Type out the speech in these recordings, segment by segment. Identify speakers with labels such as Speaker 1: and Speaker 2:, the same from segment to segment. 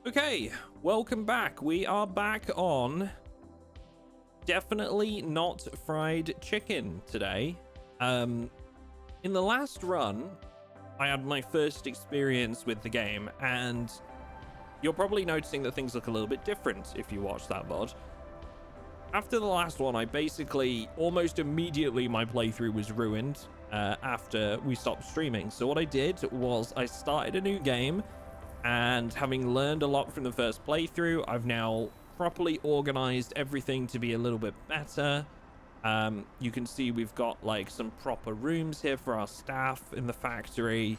Speaker 1: Okay, welcome back. We are back on definitely not fried chicken today. In the last run, I had my first experience with the game, and you're probably noticing that things look a little bit different if you watch that VOD. After the last one, I basically almost immediately my playthrough was ruined after we stopped streaming. So what I did was I started a new game. And having learned a lot from the first playthrough, I've now properly organized everything to be a little bit better. You can see we've got like some proper rooms here for our staff in the factory.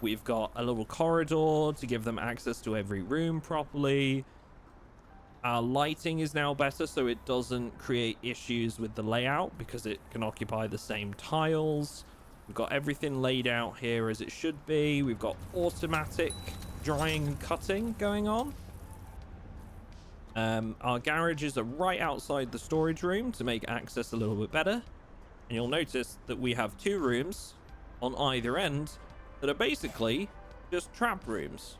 Speaker 1: We've got a little corridor to give them access to every room properly. Our lighting is now better, so it doesn't create issues with the layout because it can occupy the same tiles. We've got everything laid out here as it should be. We've got automatic drying and cutting going on. Our garages are right outside the storage room to make access a little bit better. And you'll notice that we have two rooms on either end that are basically just trap rooms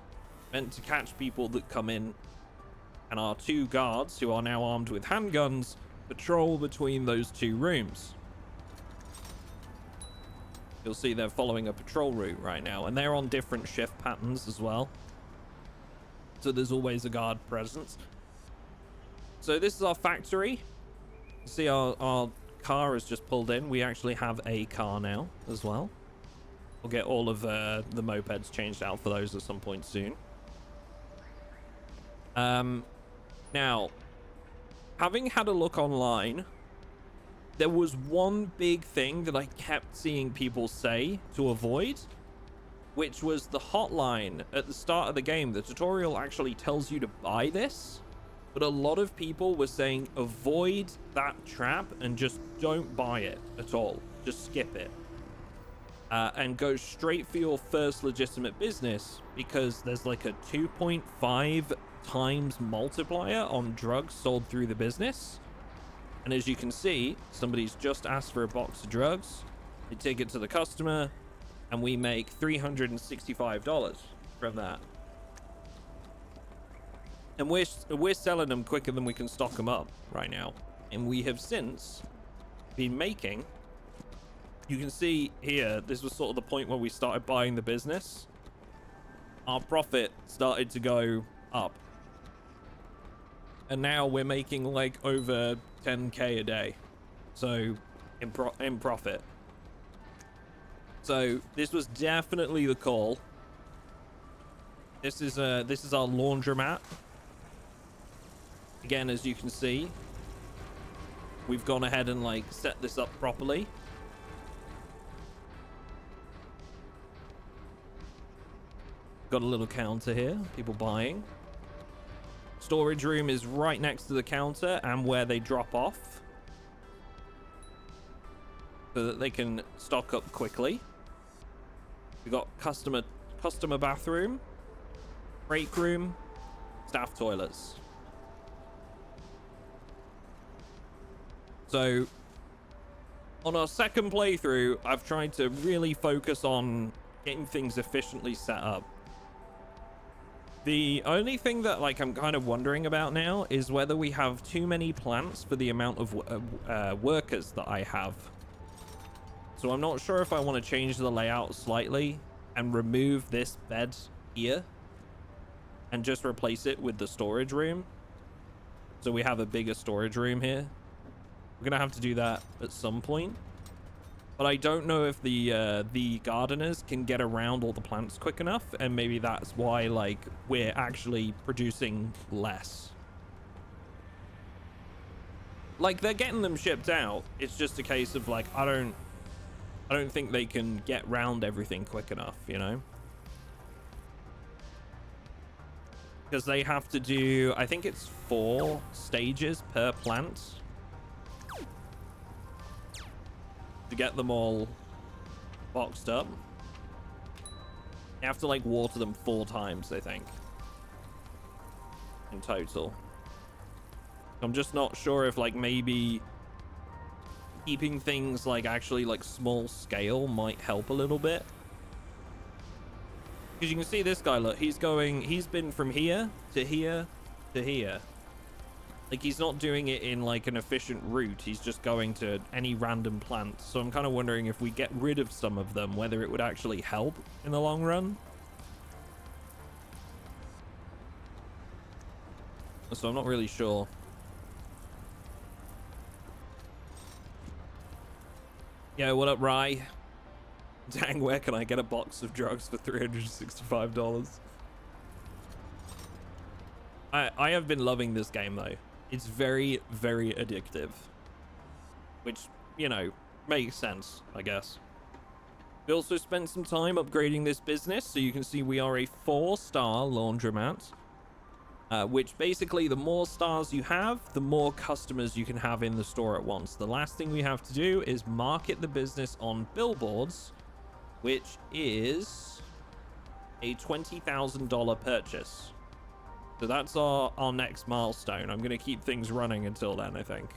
Speaker 1: meant to catch people that come in. And our two guards, who are now armed with handguns, patrol between those two rooms. You'll see they're following a patrol route right now, and they're on different shift patterns as well. So there's always a guard present. So this is our factory. You see our car has just pulled in. We actually have a car now as well. We'll get all of the mopeds changed out for those at some point soon. Now, having had a look online, there was one big thing that I kept seeing people say to avoid, which was the hotline at the start of the game. The tutorial actually tells you to buy this, but a lot of people were saying avoid that trap and just don't buy it at all. Just skip it. And go straight for your first legitimate business, because there's like a 2.5 times multiplier on drugs sold through the business. And as you can see, somebody's just asked for a box of drugs. They take it to the customer, and we make $365 from that. And we're selling them quicker than we can stock them up right now. And we have since been making, you can see here, this was sort of the point where we started buying the business. Our profit started to go up. And now we're making like over 10k a day, so in profit. So this was definitely the call. This is our laundromat. Again, as you can see, we've gone ahead and like set this up properly. Got a little counter here, people buying. Storage room is right next to the counter and where they drop off, so that they can stock up quickly. We got customer bathroom, break room, staff toilets. So on our second playthrough, I've tried to really focus on getting things efficiently set up. The only thing that like I'm kind of wondering about now is whether we have too many plants for the amount of workers that I have. So I'm not sure if I want to change the layout slightly and remove this bed here and just replace it with the storage room. So we have a bigger storage room here. We're gonna have to do that at some point. But I don't know if the gardeners can get around all the plants quick enough, and maybe that's why like we're actually producing less. Like they're getting them shipped out. It's just a case of like I don't think they can get round everything quick enough, you know? Because they have to do, I think it's 4 stages per plant to get them all boxed up. You have to like water them 4 times, I think, in total. I'm just not sure if like maybe keeping things like actually like small scale might help a little bit. Because you can see this guy, look, he's been from here to here to here. Like, he's not doing it in like an efficient route. He's just going to any random plant. So I'm kind of wondering if we get rid of some of them, whether it would actually help in the long run. So I'm not really sure. Yeah, what up, Rye? Dang, where can I get a box of drugs for $365? I have been loving this game, though. It's very, very addictive. Which, you know, makes sense, I guess. We also spent some time upgrading this business, so you can see we are a 4-star laundromat. Which basically, the more stars you have, the more customers you can have in the store at once. The last thing we have to do is market the business on billboards, which is a $20,000 purchase. So that's our next milestone. I'm going to keep things running until then, I think.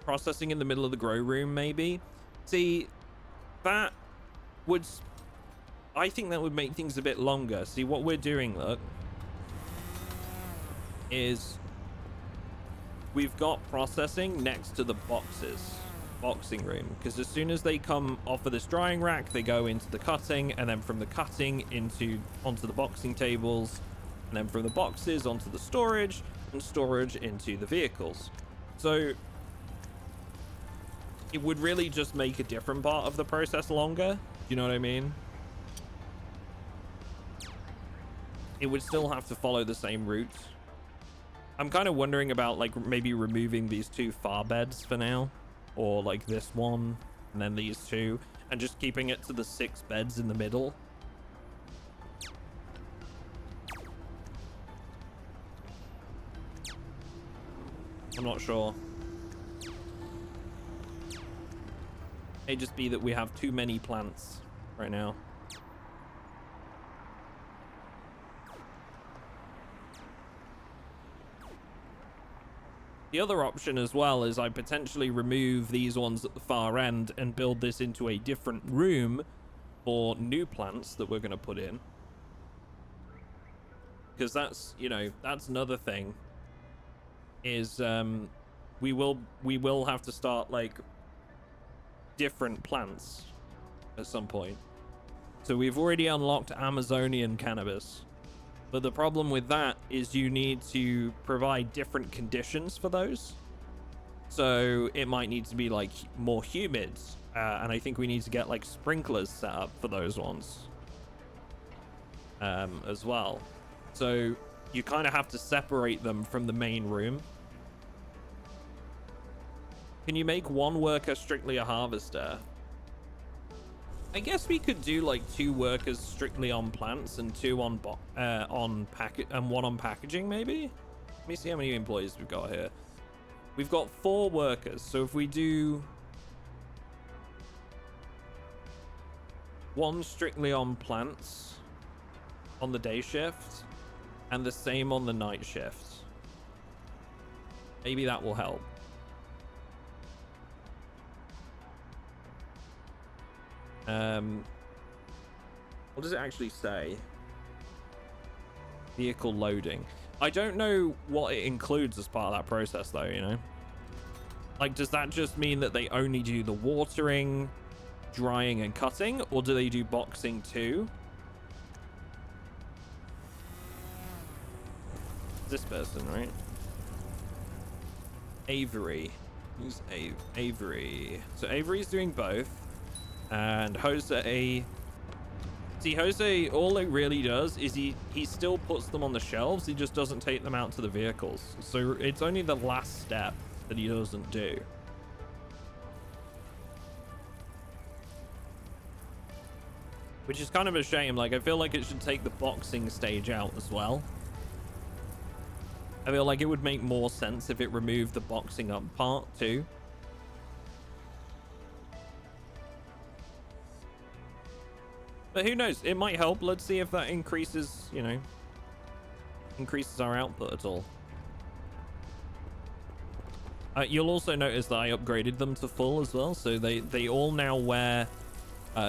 Speaker 1: Processing in the middle of the grow room, maybe. See, that would... I think that would make things a bit longer. See, what we're doing, look, is we've got processing next to the boxing room, because as soon as they come off of this drying rack, they go into the cutting, and then from the cutting onto the boxing tables, and then from the boxes onto the storage, and storage into the vehicles. So it would really just make a different part of the process longer. You know what I mean? It would still have to follow the same route. I'm kind of wondering about like maybe removing these 2 far beds for now, or like this one and then these 2, and just keeping it to the 6 beds in the middle. I'm not sure. May just be that we have too many plants right now. The other option as well is I potentially remove these ones at the far end and build this into a different room for new plants that we're going to put in. Because that's, you know, that's another thing is we will have to start like different plants at some point. So we've already unlocked Amazonian cannabis. But the problem with that is you need to provide different conditions for those. So it might need to be like more humid. And I think we need to get like sprinklers set up for those ones as well. So you kind of have to separate them from the main room. Can you make one worker strictly a harvester? I guess we could do like 2 workers strictly on plants and 2 on and 1 on packaging, maybe. Let me see how many employees we've got here. We've got 4 workers, so if we do 1 strictly on plants on the day shift and the same on the night shift, maybe that will help. What does it actually say? Vehicle loading. I don't know what it includes as part of that process, though, you know? Like, does that just mean that they only do the watering, drying, and cutting? Or do they do boxing too? This person, right? Avery. Who's Avery? So Avery's doing both. And Jose... See, Jose, all it really does is he still puts them on the shelves. He just doesn't take them out to the vehicles. So it's only the last step that he doesn't do. Which is kind of a shame. Like, I feel like it should take the boxing stage out as well. I feel like it would make more sense if it removed the boxing up part too. But who knows? It might help. Let's see if that increases, you know, increases our output at all. You'll also notice that I upgraded them to full as well. So they all now wear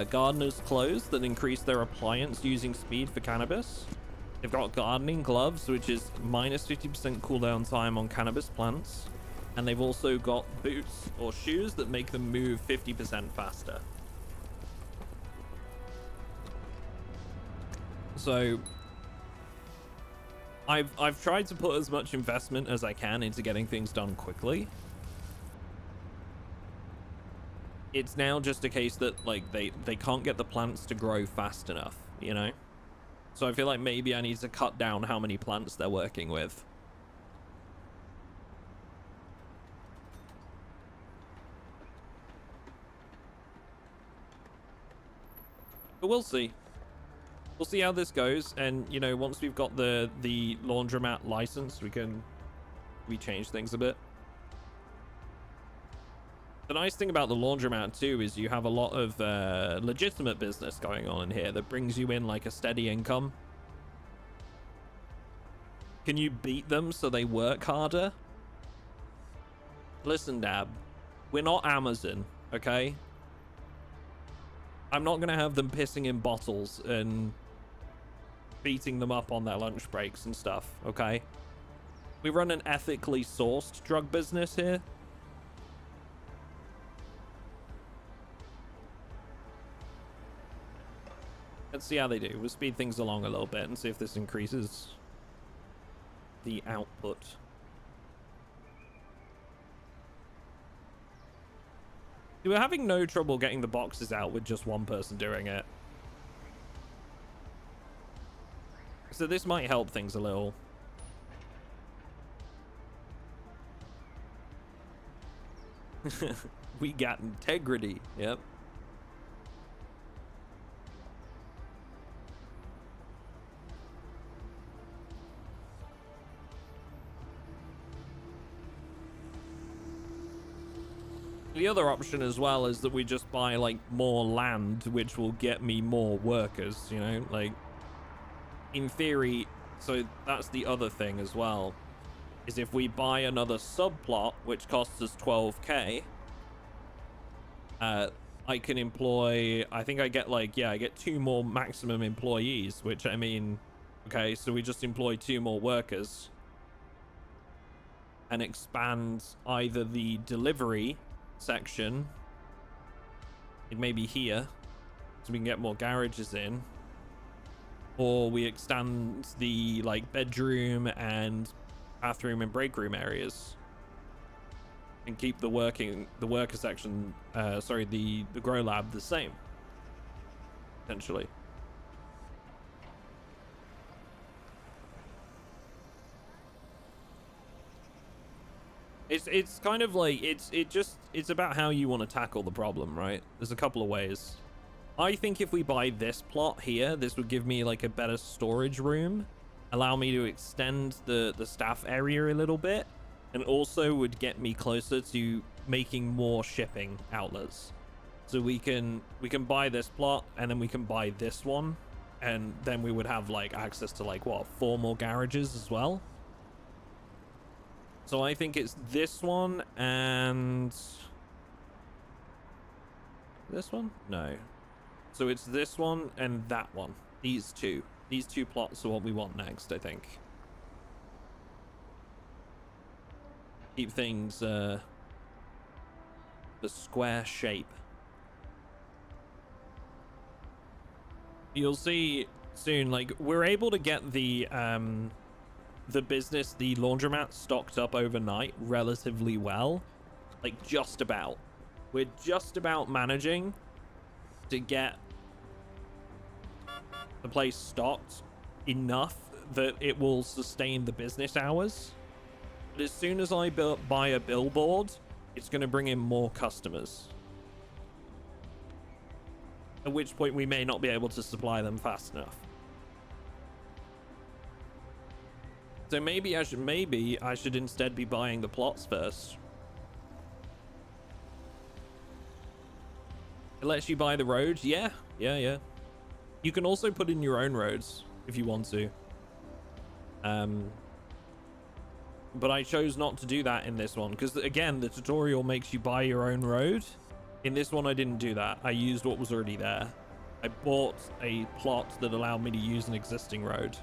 Speaker 1: gardener's clothes that increase their appliance using speed for cannabis. They've got gardening gloves, which is minus 50% cooldown time on cannabis plants. And they've also got boots or shoes that make them move 50% faster. So I've tried to put as much investment as I can into getting things done quickly. It's now just a case that like they can't get the plants to grow fast enough, you know? So I feel like maybe I need to cut down how many plants they're working with. But we'll see. We'll see how this goes. And, you know, once we've got the laundromat license, we change things a bit. The nice thing about the laundromat too is you have a lot of legitimate business going on in here that brings you in like a steady income. Can you beat them so they work harder? Listen, Dab, we're not Amazon, okay? I'm not gonna have them pissing in bottles and beating them up on their lunch breaks and stuff, okay? We run an ethically sourced drug business here. Let's see how they do. We'll speed things along a little bit and see if this increases the output. We're having no trouble getting the boxes out with just one person doing it. So this might help things a little. We got integrity. Yep. The other option as well is that we just buy like more land, which will get me more workers, you know, like in theory. So that's the other thing as well, is if we buy another subplot, which costs us 12k, I can employ, I think I get like, yeah, I get 2 more maximum employees, which I mean, okay, so we just employ 2 more workers and expand either the delivery section, it may be here, so we can get more garages in, or we extend the like bedroom and bathroom and break room areas and keep the worker section, sorry, the grow lab the same, potentially. It's kind of like, it's about how you want to tackle the problem, right? There's a couple of ways. I think if we buy this plot here, this would give me like a better storage room, allow me to extend the staff area a little bit, and also would get me closer to making more shipping outlets. So we can buy this plot, and then we can buy this one, and then we would have like access to like what, 4 more garages as well. So I think it's this one and this one? No. So it's this one and that one. These two plots are what we want next, I think. Keep things the square shape. You'll see soon, like, we're able to get the business, the laundromat, stocked up overnight relatively well. Like, just about. We're just about managing to get the place stocked enough that it will sustain the business hours. But as soon as I buy a billboard, it's going to bring in more customers. At which point we may not be able to supply them fast enough. So maybe I should instead be buying the plots first. It lets you buy the roads. Yeah. You can also put in your own roads if you want to. But I chose not to do that in this one because, again, the tutorial makes you buy your own road In this one, I didn't do that. I used what was already there. I bought a plot that allowed me to use an existing road.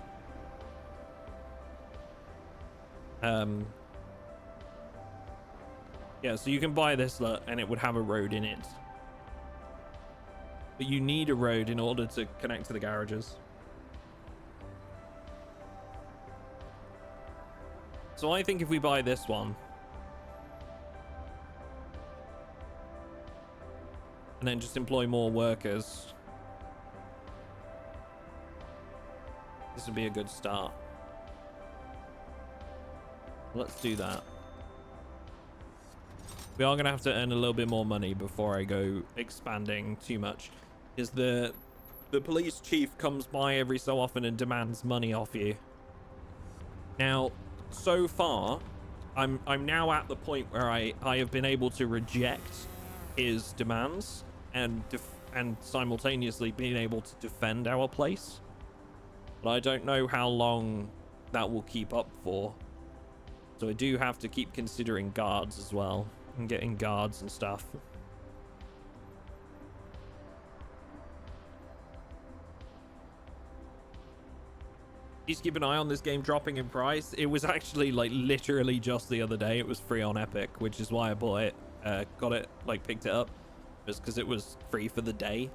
Speaker 1: Yeah, so you can buy this lot and it would have a road in it. But you need a road in order to connect to the garages. So I think if we buy this one and then just employ more workers, this would be a good start. Let's do that. We are going to have to earn a little bit more money before I go expanding too much. Because the police chief comes by every so often and demands money off you. Now, so far, I'm now at the point where I have been able to reject his demands and simultaneously being able to defend our place. But I don't know how long that will keep up for. So I do have to keep considering guards as well. And getting guards and stuff. Please keep an eye on this game dropping in price. It was actually like literally just the other day. It was free on Epic, which is why I bought it. Got it, like picked it up. Just because it was free for the day.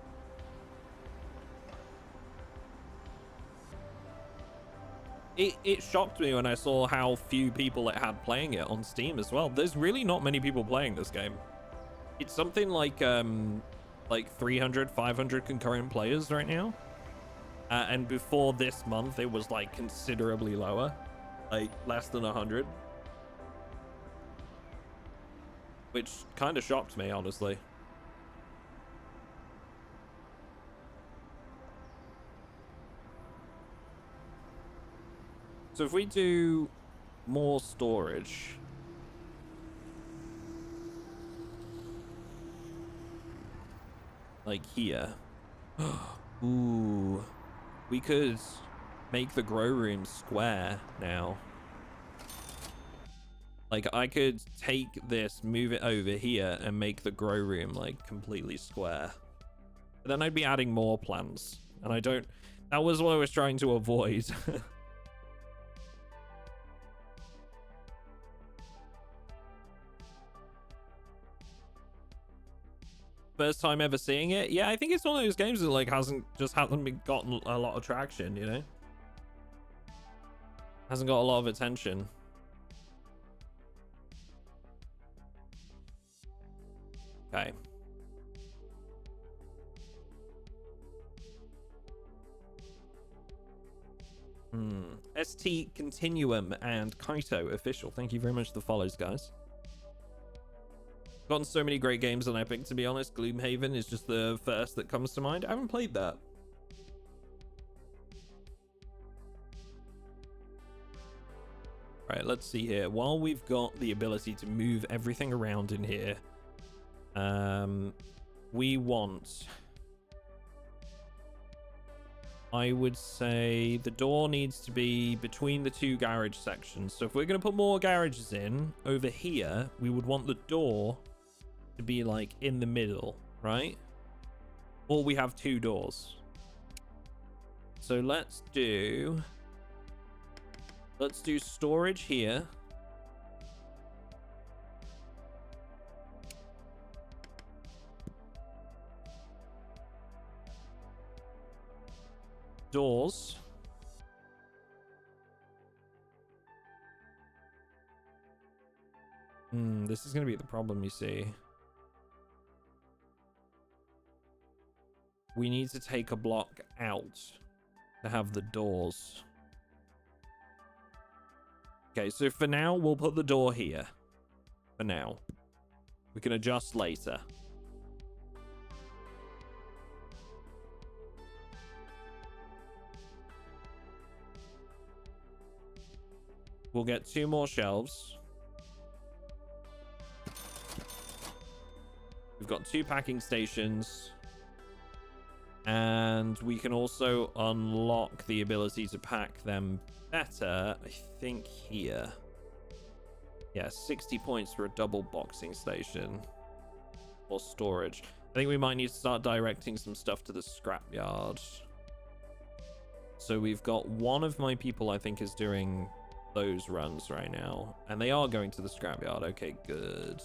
Speaker 1: It shocked me when I saw how few people it had playing it on Steam as well. There's really not many people playing this game. It's something like 300, 500 concurrent players right now. And before this month, it was like considerably lower, like less than 100. Which kind of shocked me, honestly. So if we do more storage, like here, ooh, we could make the grow room square now. Like I could take this, move it over here and make the grow room like completely square. But then I'd be adding more plants and that was what I was trying to avoid. First time ever seeing it. Yeah, I think it's one of those games that like hasn't been gotten a lot of traction, you know? Hasn't got a lot of attention. Okay. ST Continuum and Kaito Official. Thank you very much for the follows, guys. Gotten so many great games on Epic, to be honest. Gloomhaven is just the first that comes to mind. I haven't played that. Right, let's see here. While we've got the ability to move everything around in here, we want... I would say the door needs to be between the two garage sections. So if we're going to put more garages in over here, we would want the door to be like in the middle, right? Or we have two doors. So let's do storage here. Doors. This is going to be the problem, you see. We need to take a block out to have the doors. Okay, so for now, we'll put the door here. For now. We can adjust later. We'll get 2 more shelves. We've got 2 packing stations. And we can also unlock the ability to pack them better, I think, here. Yeah, 60 points for a double boxing station. or storage. I think we might need to start directing some stuff to the scrapyard. So we've got one of my people, I think, is doing those runs right now, and they are going to the scrapyard. Okay, good.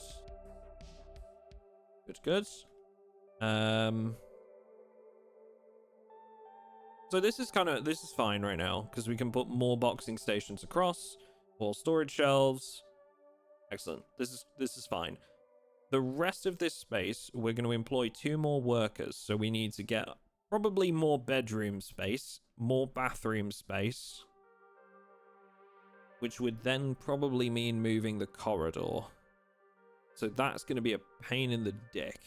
Speaker 1: Good. So this is fine right now because we can put more boxing stations across, more storage shelves. Excellent. This is fine. The rest of this space, we're going to employ 2 more workers, so we need to get probably more bedroom space, more bathroom space, which would then probably mean moving the corridor. So that's going to be a pain in the dick,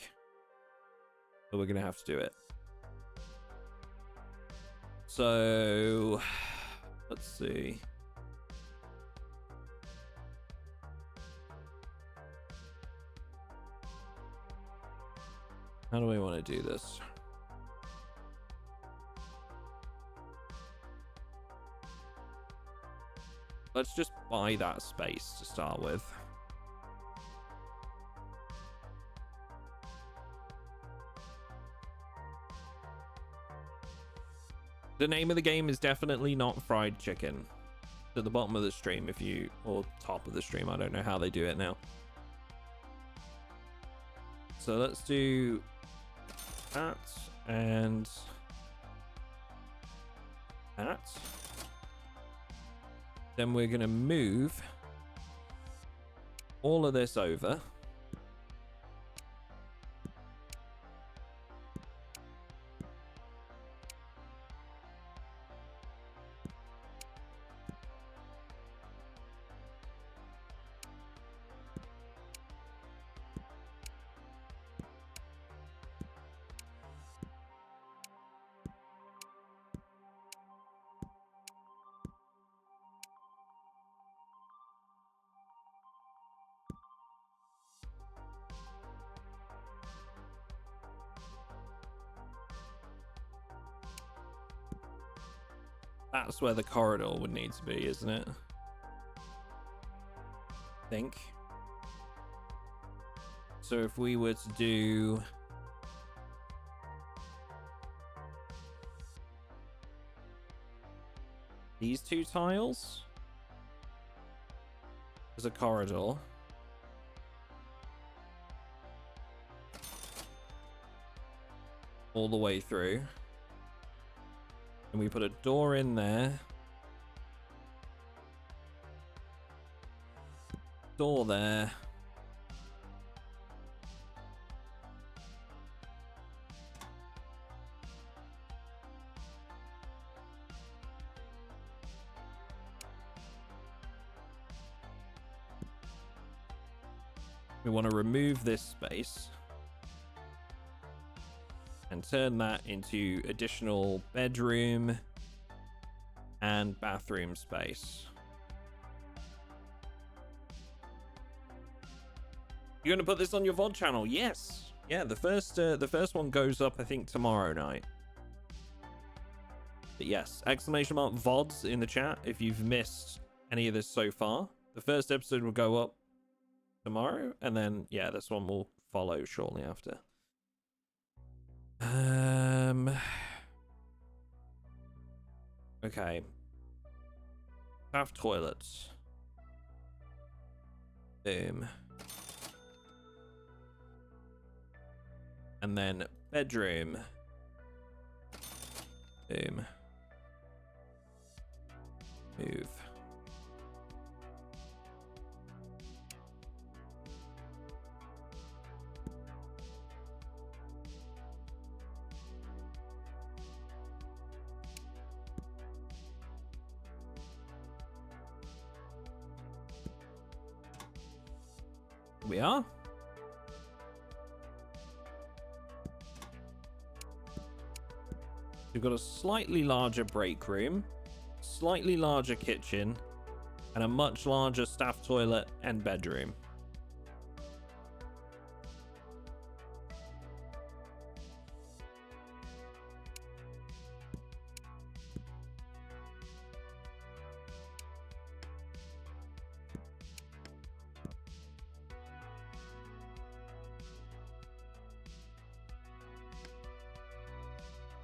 Speaker 1: but we're going to have to do it. So let's see. How do I want to do this? Let's just buy that space to start with. The name of the game is definitely not fried chicken. At the bottom of the stream, or top of the stream, I don't know how they do it now. So let's do that and that. Then we're going to move all of this over. That's where the corridor would need to be, isn't it? I think. So if we were to do these 2 tiles as a corridor. All the way through. And we put a door in there. Door there. We want to remove this space and turn that into additional bedroom and bathroom space. You're going to put this on your VOD channel? Yes. Yeah, the first one goes up, I think, tomorrow night. But yes, exclamation mark VODs in the chat if you've missed any of this so far. The first episode will go up tomorrow, and then, yeah, this one will follow shortly after. Okay. Bath toilets. Boom. And then bedroom. Boom. Move. We are. We've got a slightly larger break room, slightly larger kitchen, and a much larger staff toilet and bedroom.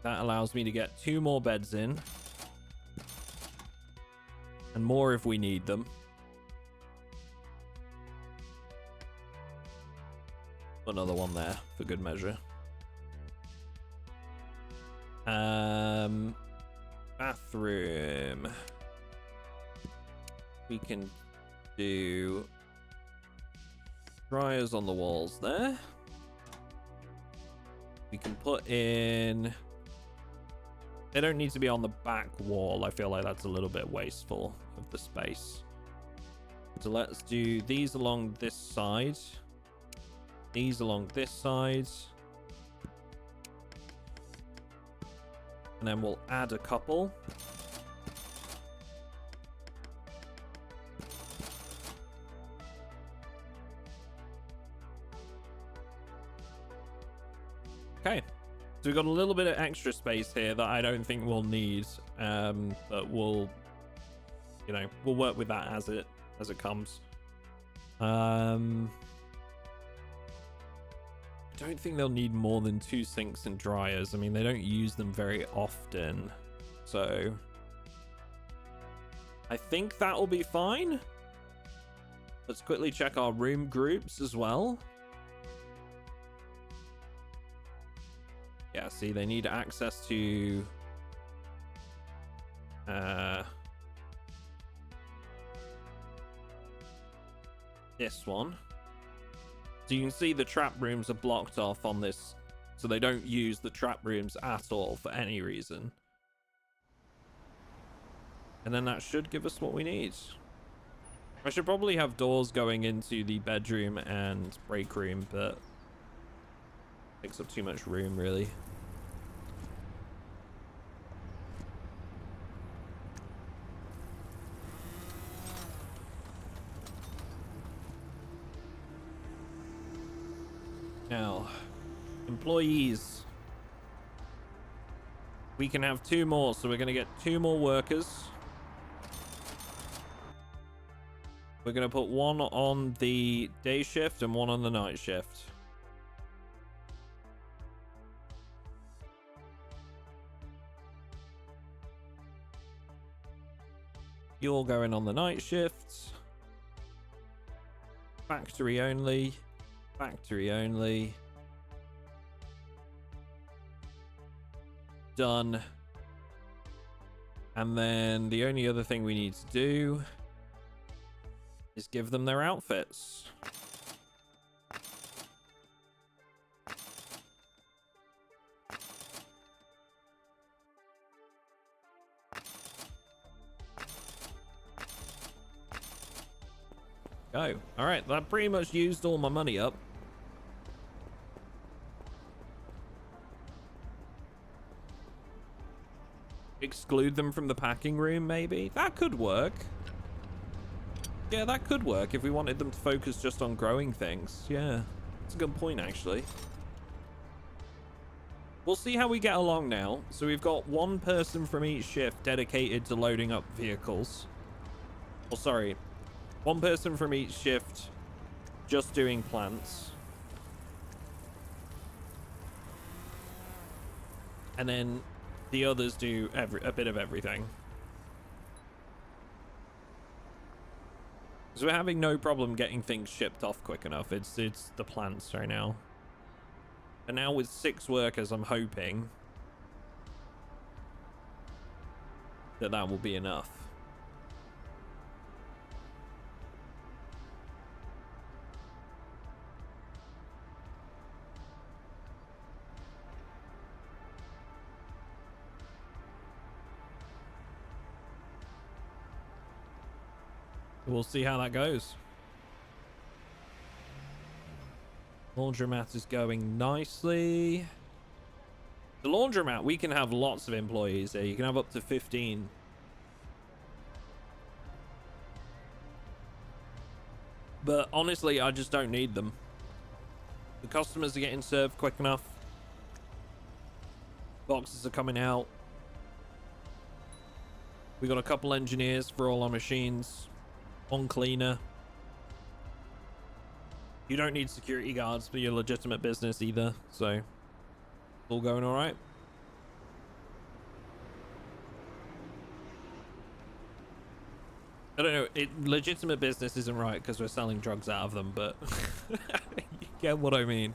Speaker 1: That allows me to get 2 more beds in. And more if we need them. Another one there for good measure. Bathroom. We can do dryers on the walls there. We can put in... They don't need to be on the back wall. I feel like that's a little bit wasteful of the space. So let's do these along this side. These along this side. And then we'll add a couple. Okay. So we've got a little bit of extra space here that I don't think we'll need. But we'll, you know, we'll work with that as it comes. I don't think they'll need more than 2 sinks and dryers. I mean, they don't use them very often. So I think that will be fine. Let's quickly check our room groups as well. Yeah, see, they need access to this one. So you can see the trap rooms are blocked off on this, so they don't use the trap rooms at all for any reason. And then that should give us what we need. I should probably have doors going into the bedroom and break room, but takes up too much room, really. Now, employees. We can have 2 more, so we're going to get 2 more workers. We're going to put 1 on the day shift and 1 on the night shift. You're going on the night shift. Factory only. Factory only. Done. And then the only other thing we need to do is give them their outfits. Go. All right, that pretty much used all my money up. Exclude them from the packing room, maybe? That could work. Yeah, that could work if we wanted them to focus just on growing things. Yeah, that's a good point, actually. We'll see how we get along now. So we've got 1 person from each shift dedicated to loading up vehicles. Oh, sorry. 1 person from each shift just doing plants. And then the others do a bit of everything. So we're having no problem getting things shipped off quick enough. It's the plants right now. And now with 6 workers, I'm hoping that that will be enough. We'll see how that goes. Laundromat is going nicely. The laundromat, we can have lots of employees there. You can have up to 15. But honestly, I just don't need them. The customers are getting served quick enough. Boxes are coming out. We got a couple engineers for all our machines. 1 cleaner. You don't need security guards for your legitimate business either, so all going all right. I don't know. Legitimate business isn't right because we're selling drugs out of them, but you get what I mean.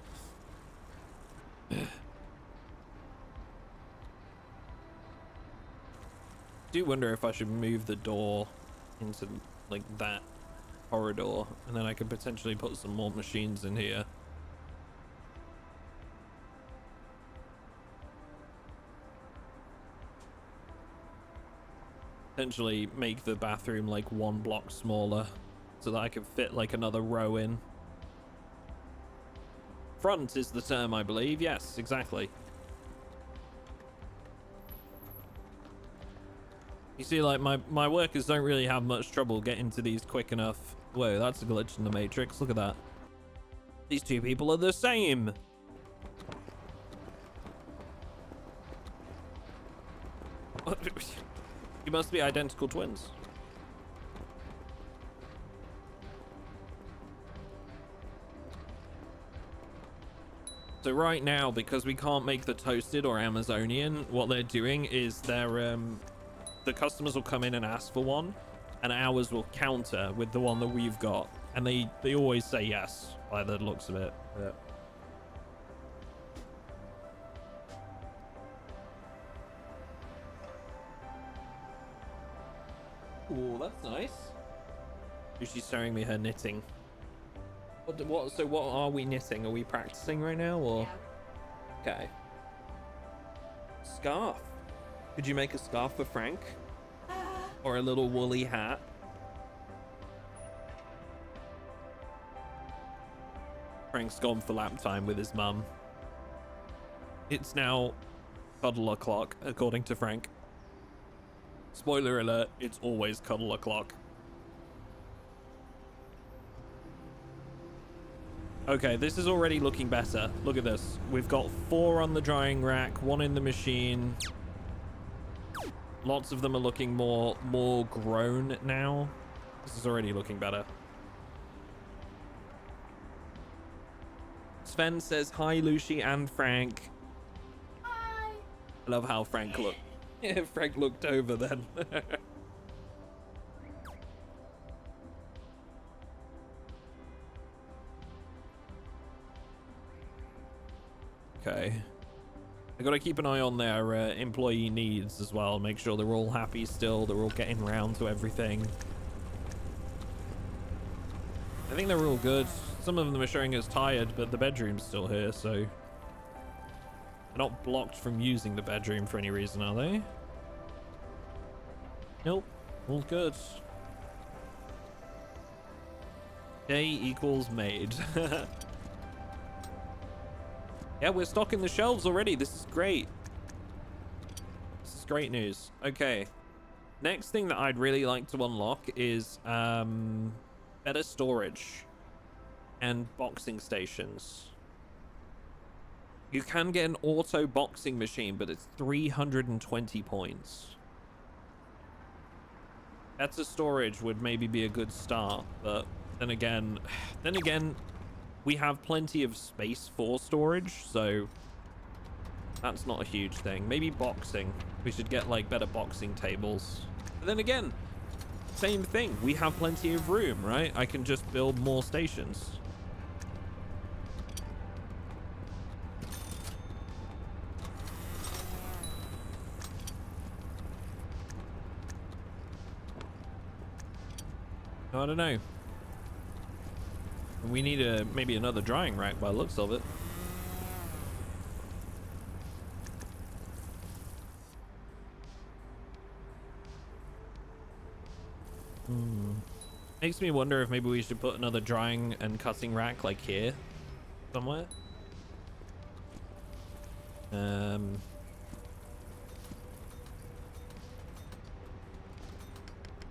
Speaker 1: Do wonder if I should move the door into like that corridor, and then I could potentially put some more machines in here. Potentially make the bathroom like 1 block smaller so that I could fit like another row in. Front is the term, I believe. Yes, exactly. You see, like, my workers don't really have much trouble getting to these quick enough. Whoa, that's a glitch in the Matrix. Look at that. These two people are the same. You must be identical twins. So right now, because we can't make the toasted or Amazonian, what they're doing is they're the customers will come in and ask for one, and ours will counter with the one that we've got, and they always say yes by the looks of it. Yeah. Oh, that's nice. She's showing me her knitting. So what are we knitting? Are we practicing right now, or? Yeah. Okay. Scarf. Could you make a scarf for Frank? Or a little woolly hat? Frank's gone for lap time with his mum. It's now cuddle o'clock, according to Frank. Spoiler alert, it's always cuddle o'clock. Okay, this is already looking better. Look at this. We've got 4 on the drying rack, 1 in the machine. Lots of them are looking more grown now. This is already looking better. Sven says hi, Lucy and Frank. Hi. I love how Frank looked. Yeah, Frank looked over then. Okay. I gotta keep an eye on their employee needs as well. Make sure they're all happy still. They're all getting around to everything. I think they're all good. Some of them are showing us tired, but the bedroom's still here, so... They're not blocked from using the bedroom for any reason, are they? Nope. All good. Day equals made. Yeah, we're stocking the shelves already. This is great. This is great news. Okay. Next thing that I'd really like to unlock is better storage and boxing stations. You can get an auto boxing machine, but it's 320 points. Better storage would maybe be a good start, but then again, we have plenty of space for storage, so that's not a huge thing. Maybe boxing. We should get like better boxing tables. But then again, same thing. We have plenty of room, right? I can just build more stations. I don't know. We need maybe another drying rack by the looks of it. Makes me wonder if maybe we should put another drying and cutting rack like here somewhere.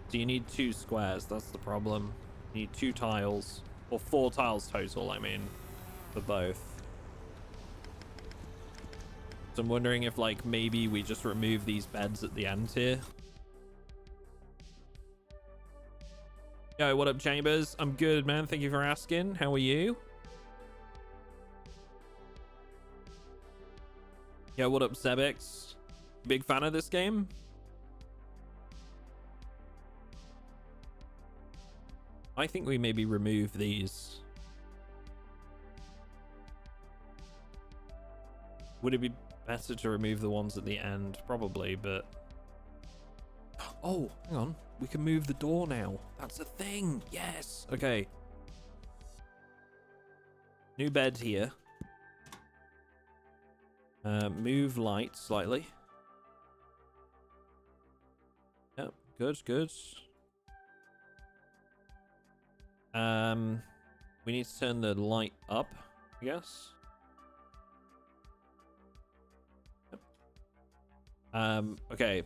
Speaker 1: So you need 2 squares, that's the problem. You need 2 tiles. Or 4 tiles total, I mean, for both. So I'm wondering if, like, maybe we just remove these beds at the end here. Yo, what up, Chambers? I'm good, man. Thank you for asking. How are you? Yo, what up, Sebix? Big fan of this game? I think we maybe remove these. Would it be better to remove the ones at the end? Probably, but... Oh, hang on. We can move the door now. That's a thing. Yes. Okay. New bed here. Move light slightly. Yep, good, good. We need to turn the light up, I guess. Yep. Okay.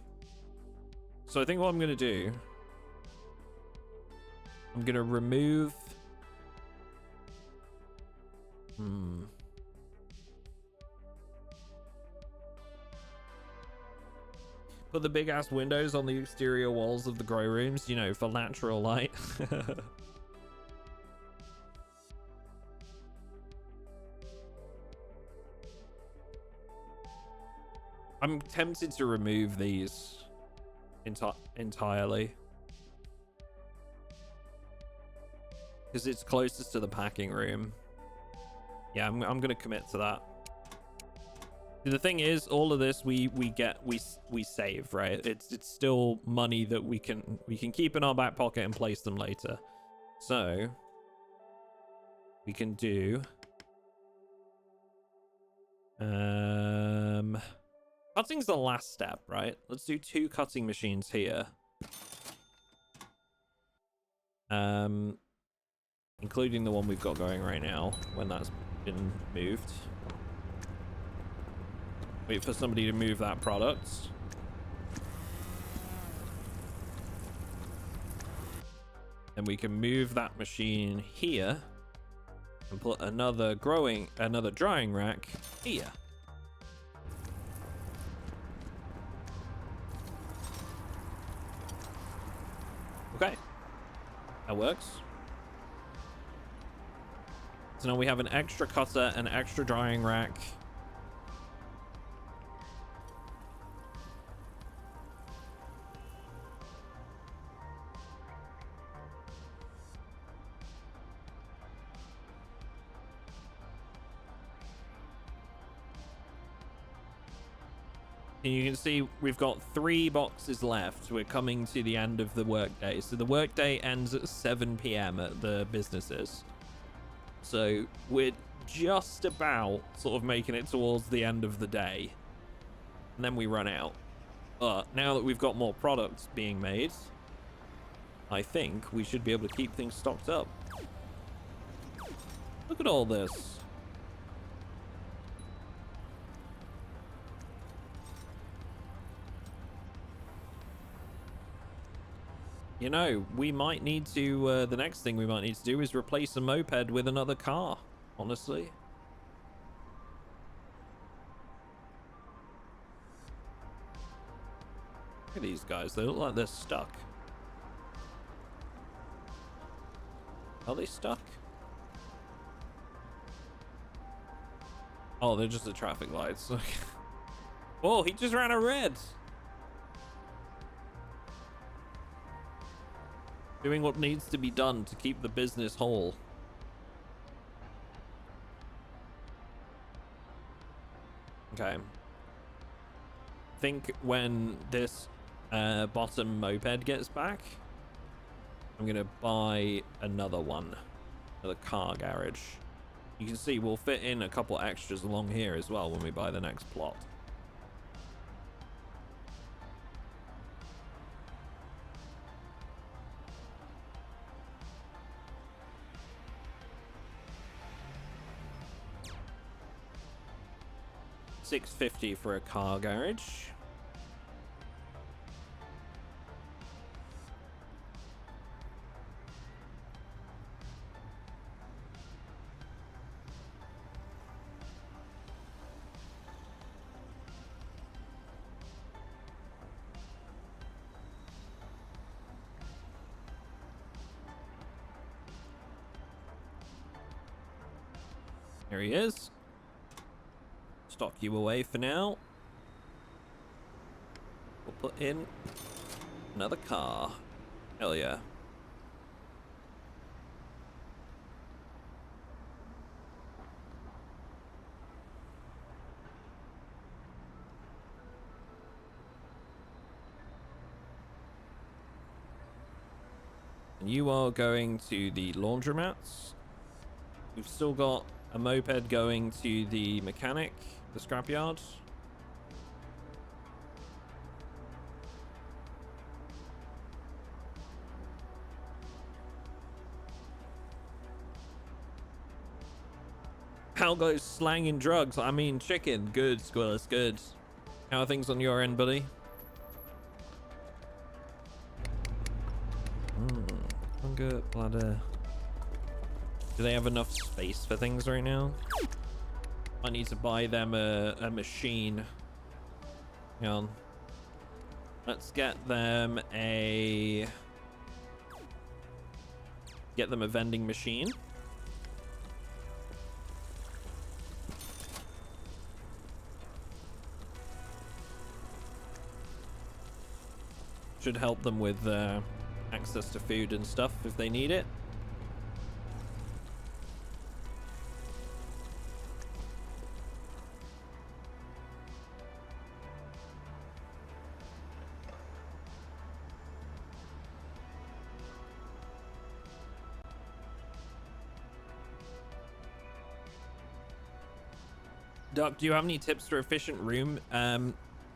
Speaker 1: So I think what I'm gonna do, I'm gonna remove. Put the big ass windows on the exterior walls of the grow rooms, you know, for natural light. I'm tempted to remove these entirely. Because it's closest to the packing room. Yeah, I'm gonna commit to that. The thing is, all of this we save, right? It's still money that we can keep in our back pocket and place them later. So we can do cutting's the last step, right? Let's do 2 cutting machines here. Including the one we've got going right now when that's been moved. Wait for somebody to move that product. And we can move that machine here and put another drying rack here. Okay. That works. So now we have an extra cutter, an extra drying rack. And you can see we've got 3 boxes left. We're coming to the end of the workday. So the workday ends at 7 p.m. at the businesses. So we're just about sort of making it towards the end of the day. And then we run out. But now that we've got more products being made, I think we should be able to keep things stocked up. Look at all this. You know, we might need to, the next thing we might need to do is replace a moped with another car, honestly. Look at these guys, they look like they're stuck. Are they stuck? Oh, they're just the traffic lights. Oh, he just ran a red. Doing what needs to be done to keep the business whole. Okay. I think when this bottom moped gets back, I'm gonna buy another one. Another car garage. You can see we'll fit in a couple extras along here as well when we buy the next plot. $650 for a car garage. There he is. Stock you away for now. We'll put in another car. Hell yeah. And you are going to the laundromats. We've still got a moped going to the mechanic, the scrapyard. How goes slanging drugs? I mean, chicken. Good, Squirrel's good. How are things on your end, buddy? Hunger, bladder. Do they have enough space for things right now? I need to buy them a machine. Hang on. Let's get them a vending machine. Should help them with access to food and stuff if they need it. Duck, do you have any tips for efficient room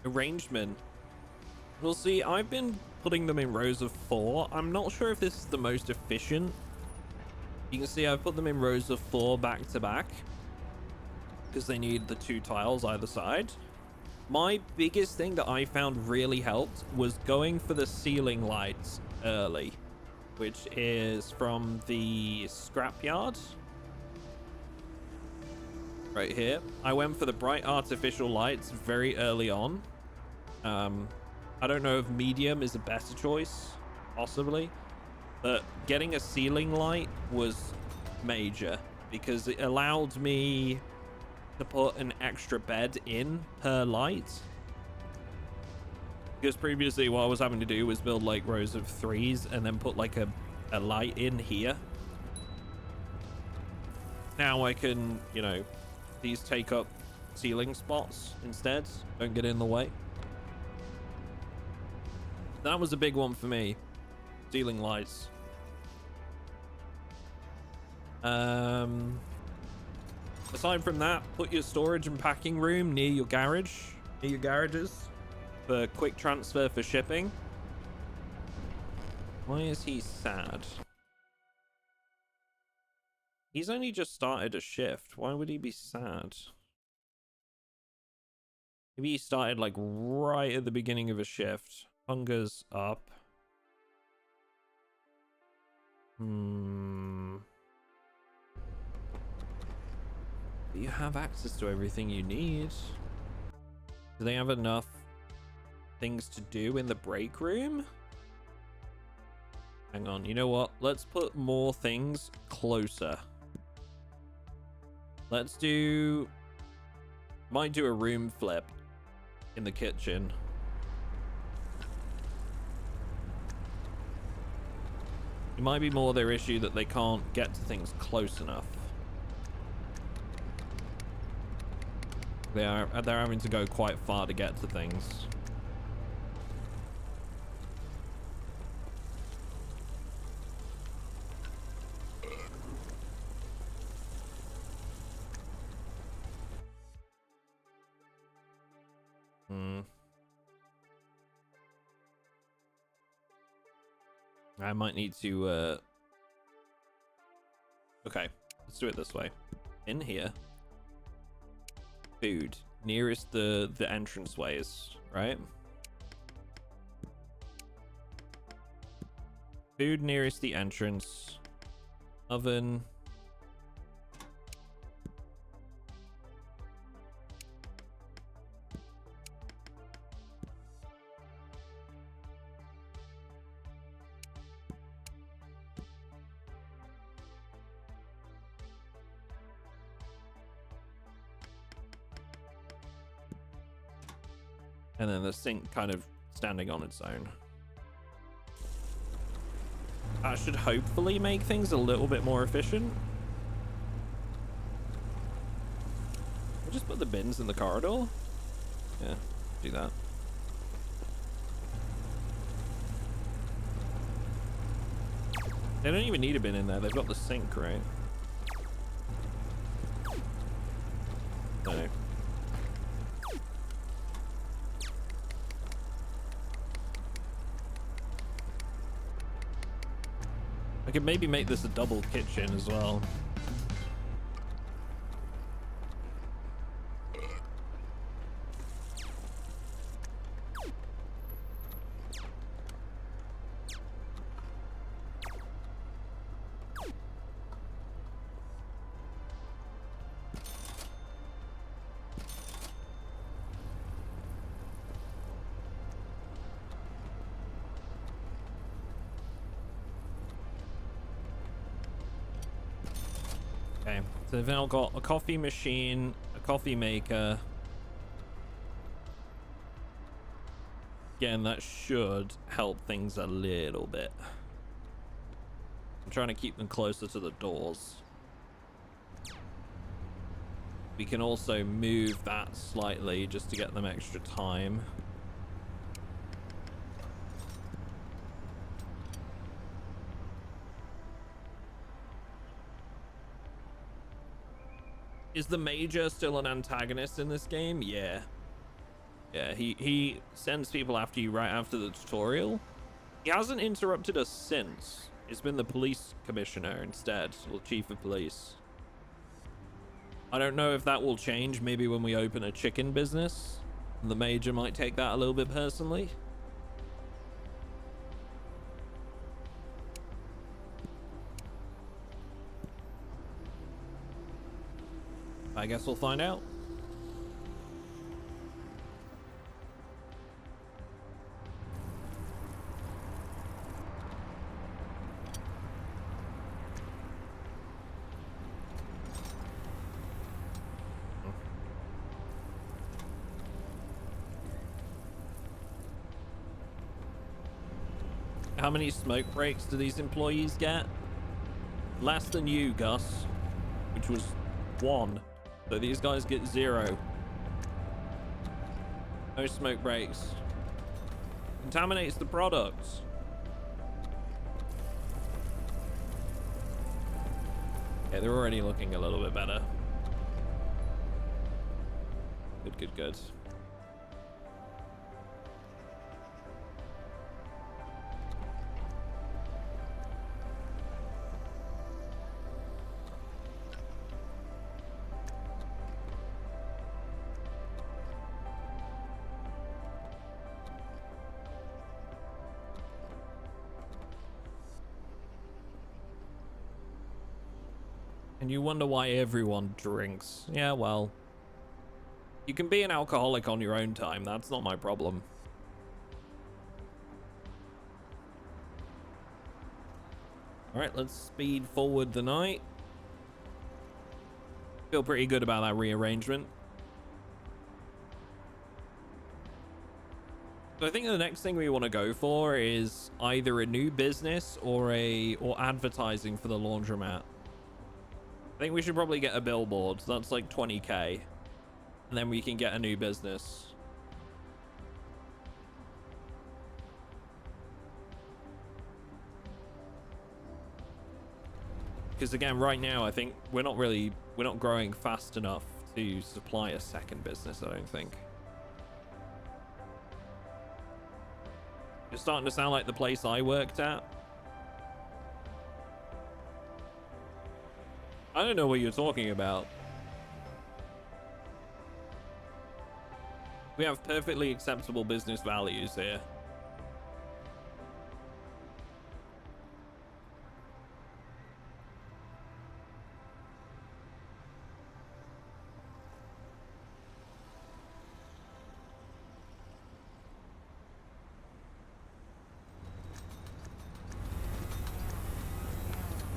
Speaker 1: arrangement? We'll see. I've been putting them in rows of 4. I'm not sure if this is the most efficient. You can see I've put them in rows of 4 back to back because they need the 2 tiles either side. My biggest thing that I found really helped was going for the ceiling lights early, which is from the scrapyard. Right here. I went for the bright artificial lights very early on. I don't know if medium is a better choice, possibly, but getting a ceiling light was major because it allowed me to put an extra bed in per light. Because previously what I was having to do was build like rows of 3s and then put like a light in here. Now I can, you know, these take up ceiling spots instead. Don't get in the way. That was a big one for me. Ceiling lights. Aside from that, put your storage and packing room near your garage, near your garages, for quick transfer for shipping. Why is he sad? He's only just started a shift. Why would he be sad? Maybe he started like right at the beginning of a shift. Hunger's up. Do you have access to everything you need? Do they have enough things to do in the break room? Hang on, you know what? Let's put more things closer. Let's do... Might do a room flip in the kitchen. It might be more their issue that they can't get to things close enough. They're having to go quite far to get to things. I might need to okay, let's do it this way. In here, food nearest the entrance ways, right? Food nearest the entrance. Oven. And then the sink kind of standing on its own. That should hopefully make things a little bit more efficient. We'll just put the bins in the corridor. Yeah, do that. They don't even need a bin in there. They've got the sink, right? No. I could maybe make this a double kitchen as well. Okay, so they've now got a coffee machine, a coffee maker. Again, that should help things a little bit. I'm trying to keep them closer to the doors. We can also move that slightly just to get them extra time. Is the Major still an antagonist in this game? Yeah. Yeah, he sends people after you right after the tutorial. He hasn't interrupted us since. It's been the police commissioner instead, or chief of police. I don't know if that will change maybe when we open a chicken business. The Major might take that a little bit personally. I guess we'll find out. How many smoke breaks do these employees get? Less than you, Gus, which was 1. So these guys get 0. No smoke breaks. Contaminates the products. Yeah, they're already looking a little bit better. Good, good, good. And you wonder why everyone drinks. Yeah, well, you can be an alcoholic on your own time. That's not my problem. All right, let's speed forward the night. Feel pretty good about that rearrangement. So I think the next thing we want to go for is either a new business or advertising for the laundromat. I think we should probably get a billboard. That's like 20k. And then we can get a new business. Because again, right now, I think we're not growing fast enough to supply a second business, I don't think. It's starting to sound like the place I worked at. I don't know what you're talking about. We have perfectly acceptable business values here.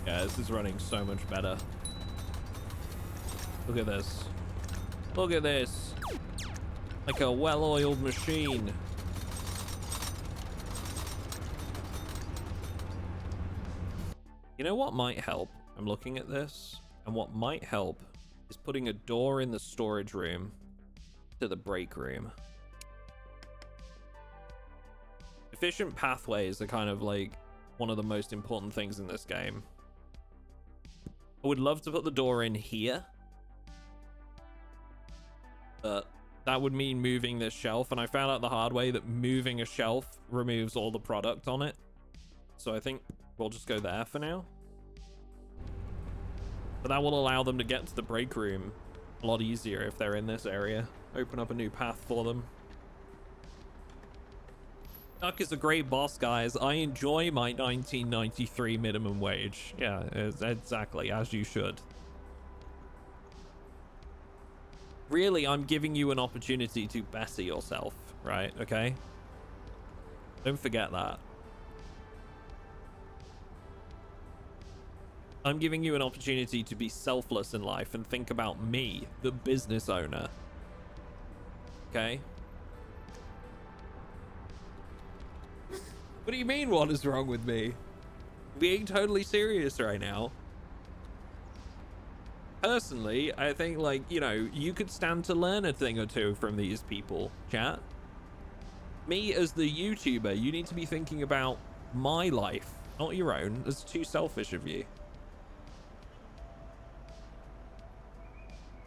Speaker 1: Yeah, this is running so much better. Look at this. Look at this. Like a well-oiled machine. You know what might help? I'm looking at this, and what might help is putting a door in the storage room to the break room. Efficient pathways are kind of like one of the most important things in this game. I would love to put the door in here, but that would mean moving this shelf, and I found out the hard way that moving a shelf removes all the product on it. So I think we'll just go there for now. But that will allow them to get to the break room a lot easier if they're in this area. Open up a new path for them. Duck is a great boss, guys. I enjoy my 1993 minimum wage. Yeah, exactly, as you should. Really, I'm giving you an opportunity to better yourself, right? Okay? Don't forget that. I'm giving you an opportunity to be selfless in life and think about me, the business owner. Okay? What do you mean, what is wrong with me? Being totally serious right now. Personally, I think, like, you know, you could stand to learn a thing or two from these people, chat. Me as the YouTuber, you need to be thinking about my life, not your own. It's too selfish of you.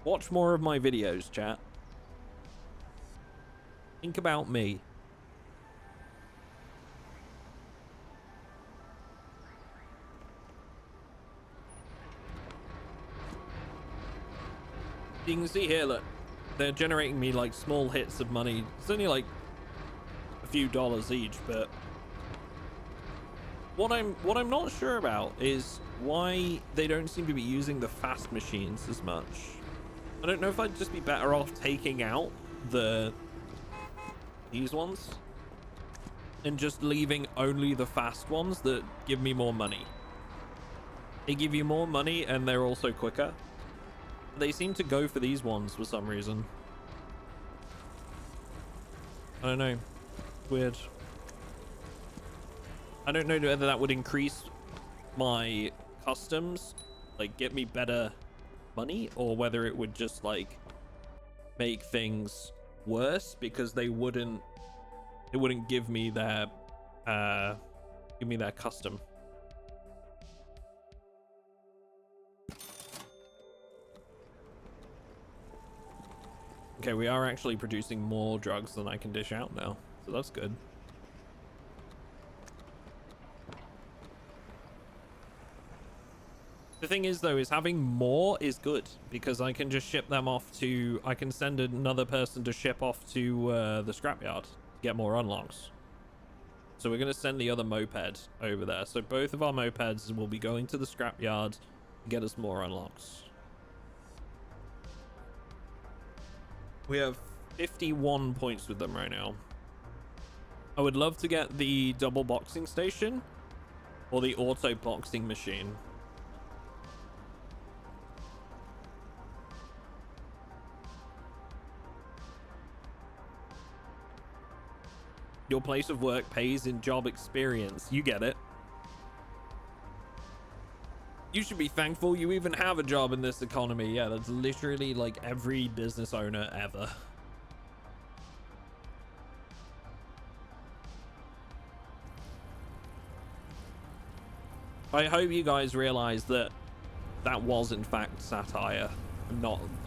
Speaker 1: Watch more of my videos, chat. Think about me. You can see here, look, they're generating me like small hits of money. It's only like a few dollars each, but what I'm not sure about is why they don't seem to be using the fast machines as much. I don't know if I'd just be better off taking out these ones and just leaving only the fast ones that give me more money. They give you more money and they're also quicker. They seem to go for these ones for some reason. I don't know. Weird. I don't know whether that would increase my customs, like get me better money, or whether it would just like make things worse because it wouldn't give me their custom. Okay, we are actually producing more drugs than I can dish out now, so that's good. The thing is, though, is having more is good because I can just ship them off to... I can send another person to ship off to the scrapyard to get more unlocks. So we're going to send the other moped over there. So both of our mopeds will be going to the scrapyard to get us more unlocks. We have 51 points with them right now. I would love to get the double boxing station or the auto boxing machine. Your place of work pays in job experience. You get it. You should be thankful you even have a job in this economy. Yeah, that's literally like every business owner ever. I hope you guys realize that that was in fact satire.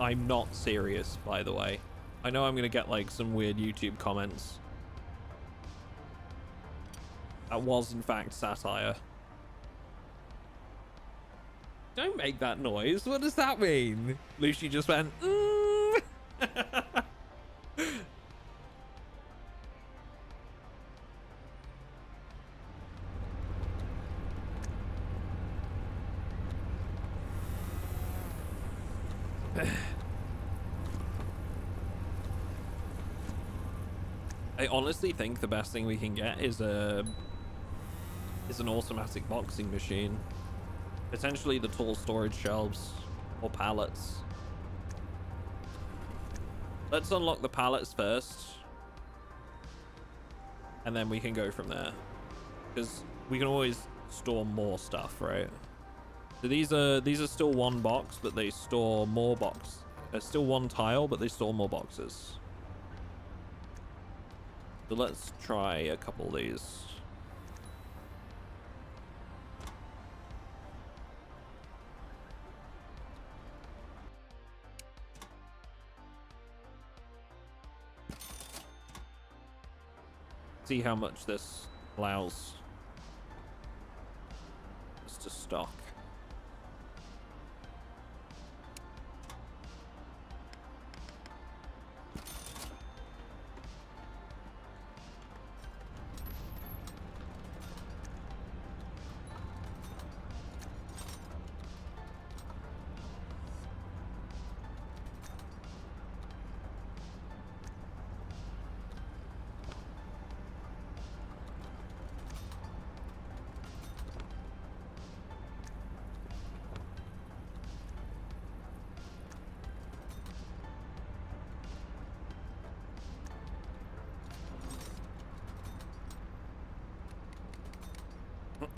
Speaker 1: I'm not serious, by the way. I know I'm gonna get like some weird YouTube comments. That was in fact satire. Don't make that noise. What does that mean? Lucy just went, I honestly think the best thing we can get is an automatic boxing machine. Potentially the tall storage shelves or pallets. Let's unlock the pallets first. And then we can go from there. Because we can always store more stuff, right? So these are still one box, but they store more box. They're still one tile, but they store more boxes. So let's try a couple of these. See how much this allows us to stock.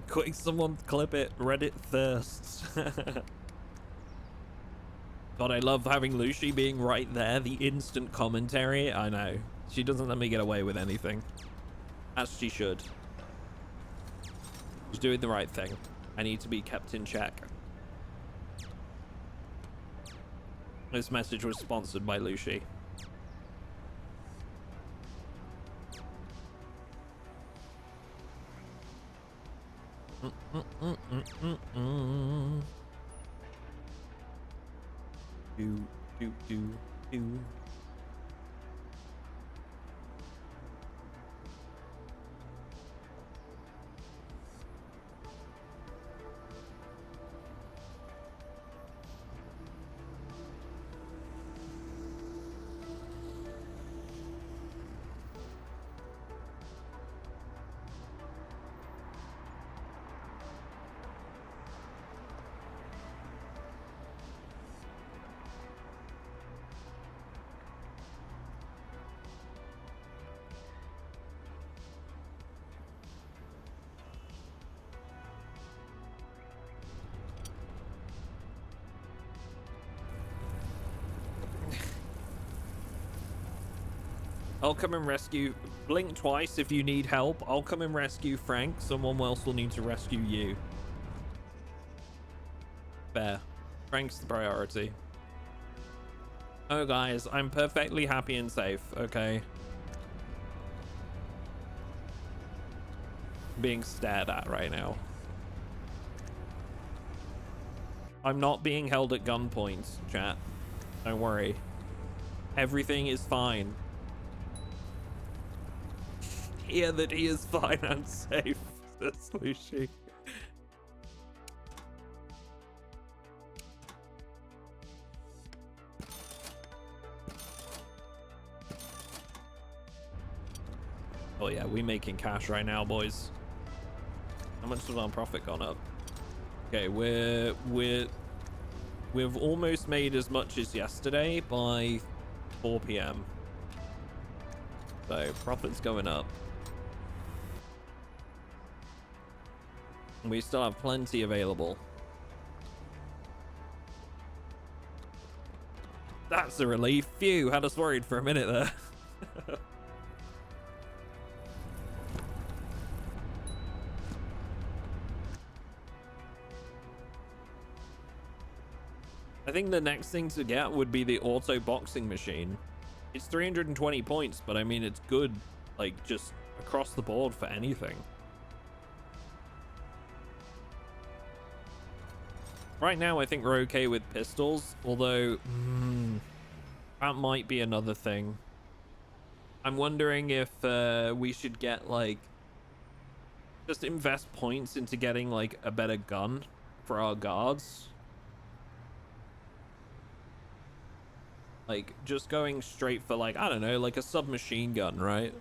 Speaker 1: Quick, someone clip it. Reddit thirsts. God, I love having Lucy being right there. The instant commentary. I know. She doesn't let me get away with anything. As she should. She's doing the right thing. I need to be kept in check. This message was sponsored by Lucy. Do. I'll come and rescue. Blink twice if you need help. I'll come and rescue Frank. Someone else will need to rescue you. Fair. Frank's the priority. Oh, guys, I'm perfectly happy and safe, okay? Being stared at right now. I'm not being held at gunpoint, chat. Don't worry. Everything is fine. Hear that he is fine and safe, says Lucy. Oh yeah, we making cash right now, boys. How much has our profit gone up? Okay, we've almost made as much as yesterday by 4 p.m. So profit's going up. We still have plenty available. That's a relief. Phew, had us worried for a minute there. I think the next thing to get would be the auto boxing machine. It's 320 points, but I mean, it's good, like, just across the board for anything. Right now, I think we're okay with pistols, although that might be another thing. I'm wondering if we should get, like, just invest points into getting, like, a better gun for our guards. Like, just going straight for, like, I don't know, like a submachine gun, right?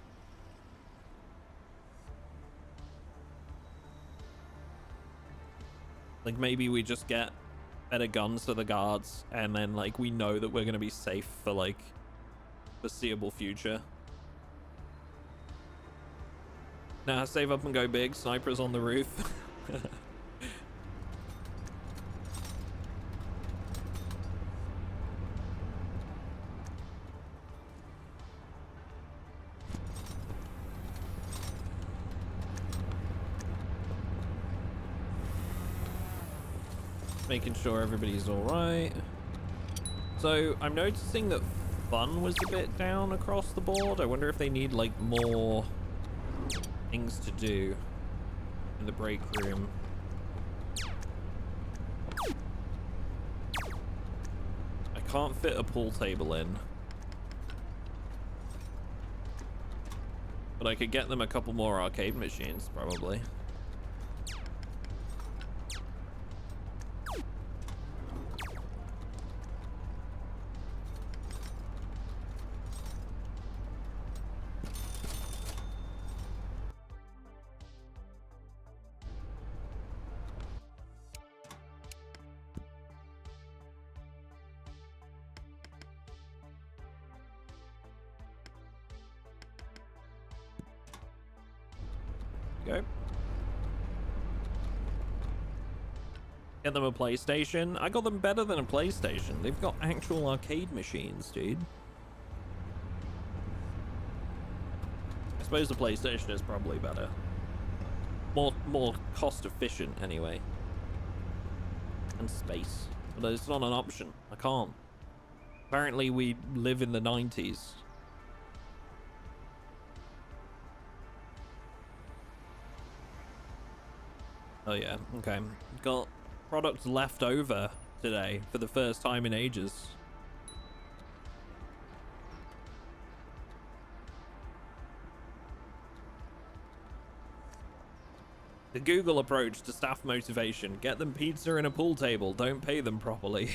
Speaker 1: Like, maybe we just get better guns for the guards, and then, like, we know that we're gonna be safe for, like, foreseeable future. Nah, save up and go big. Snipers on the roof. Making sure everybody's all right. So I'm noticing that fun was a bit down across the board. I wonder if they need like more things to do in the break room. I can't fit a pool table in. But I could get them a couple more arcade machines, probably. Go. Get them a PlayStation. I got them better than a PlayStation. They've got actual arcade machines, dude. I suppose the PlayStation is probably better. More cost efficient anyway. And space. But it's not an option. I can't. Apparently we live in the 90s. Oh yeah, okay. Got products left over today for the first time in ages. The Google approach to staff motivation. Get them pizza and a pool table. Don't pay them properly.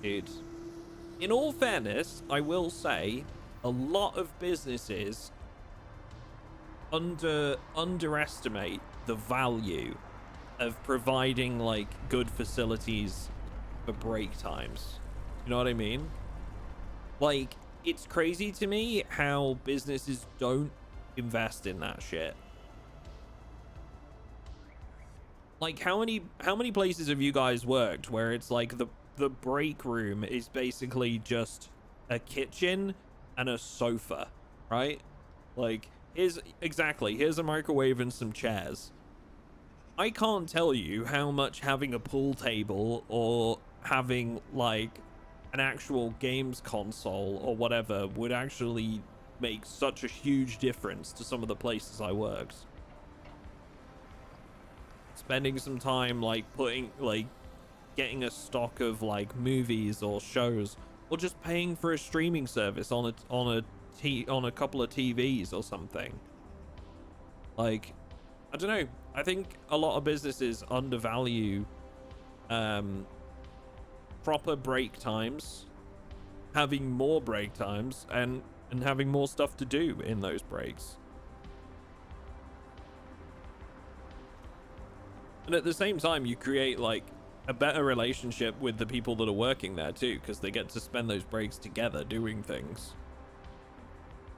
Speaker 1: Dude. In all fairness, I will say a lot of businesses underestimate the value of providing like good facilities for break times. You know what I mean? Like, it's crazy to me how businesses don't invest in that shit. Like, how many places have you guys worked where it's like the break room is basically just a kitchen and a sofa, right? Like, here's a microwave and some chairs. I can't tell you how much having a pool table or having like an actual games console or whatever would actually make such a huge difference to some of the places I worked. Spending some time like getting a stock of like movies or shows, or just paying for a streaming service on a couple of TVs or something. Like, I don't know. I think a lot of businesses undervalue proper break times, having more break times, and having more stuff to do in those breaks. And at the same time, you create like a better relationship with the people that are working there too, because they get to spend those breaks together doing things,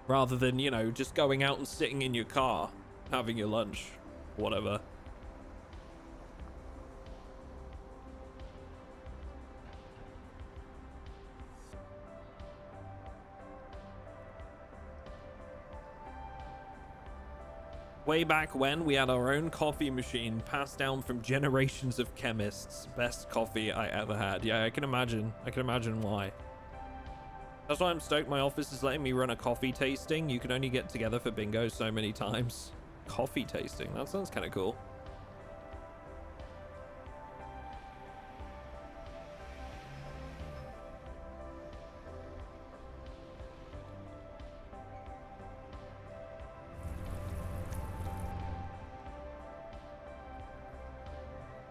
Speaker 1: rather than, you know, just going out and sitting in your car having your lunch, whatever. Way back when, we had our own coffee machine passed down from generations of chemists. Best coffee I ever had. Yeah, I can imagine why. That's why I'm stoked my office is letting me run a coffee tasting. You can only get together for bingo so many times. Coffee tasting, that sounds kind of cool.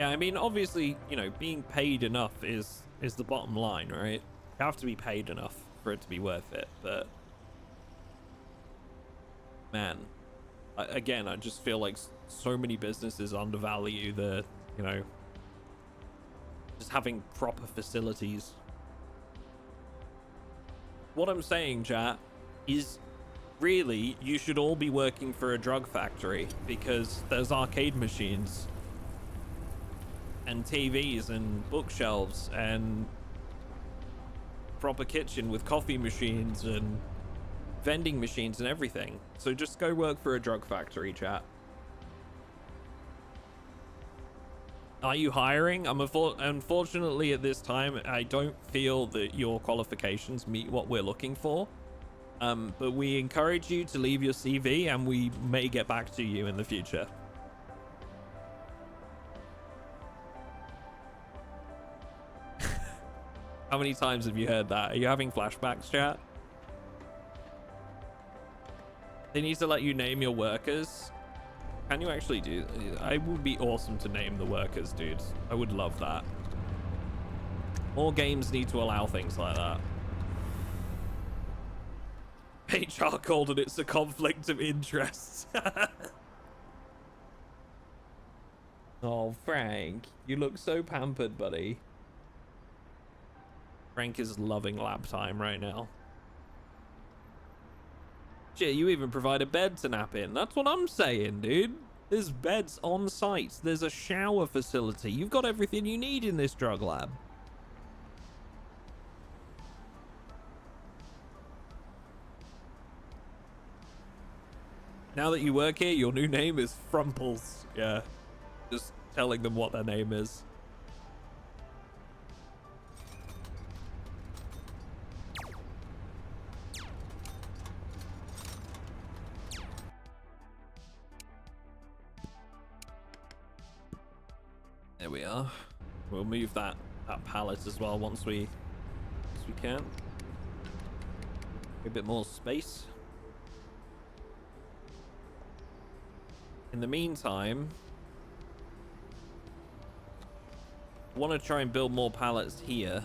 Speaker 1: Yeah, I mean, obviously, you know, being paid enough is the bottom line, right? You have to be paid enough for it to be worth it, but man, again, I just feel like so many businesses undervalue the, you know, just having proper facilities. What I'm saying, chat, is really you should all be working for a drug factory, because there's arcade machines and TVs and bookshelves and proper kitchen with coffee machines and vending machines and everything. So just go work for a drug factory, chat. Are you hiring? Unfortunately, at this time, I don't feel that your qualifications meet what we're looking for. But we encourage you to leave your CV and we may get back to you in the future. How many times have you heard that? Are you having flashbacks, chat? They need to let you name your workers. Can you actually do? I would be awesome to name the workers, dude. I would love that. More games need to allow things like that. HR called it, it's a conflict of interest. Oh, Frank, you look so pampered, buddy. Frank is loving lap time right now. Shit, you even provide a bed to nap in. That's what I'm saying, dude. There's beds on site. There's a shower facility. You've got everything you need in this drug lab. Now that you work here, your new name is Frumples. Yeah. Just telling them what their name is. There we are. We'll move that pallet as well once we can. A bit more space. In the meantime, I want to try and build more pallets here.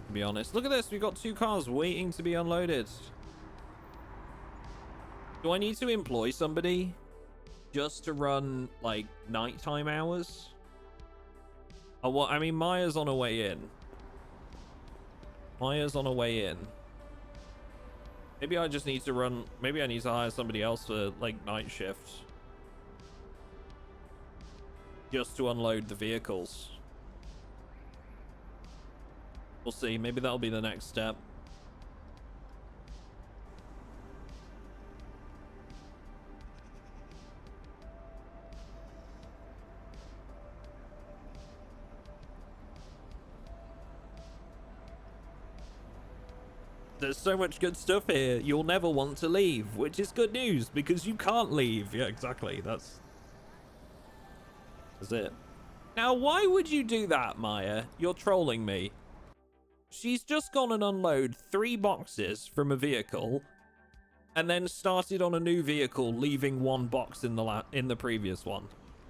Speaker 1: To be honest, look at this. We've got 2 cars waiting to be unloaded. Do I need to employ somebody just to run like nighttime hours? Oh, well, I mean, Maya's on her way in. Maya's on her way in. Maybe I just need to run. Maybe I need to hire somebody else for like night shifts. Just to unload the vehicles. We'll see. Maybe that'll be the next step. There's so much good stuff here. You'll never want to leave, which is good news because you can't leave. Yeah, exactly. That's it. Now, why would you do that, Maya? You're trolling me. She's just gone and unloaded 3 boxes from a vehicle and then started on a new vehicle, leaving 1 box in the previous one.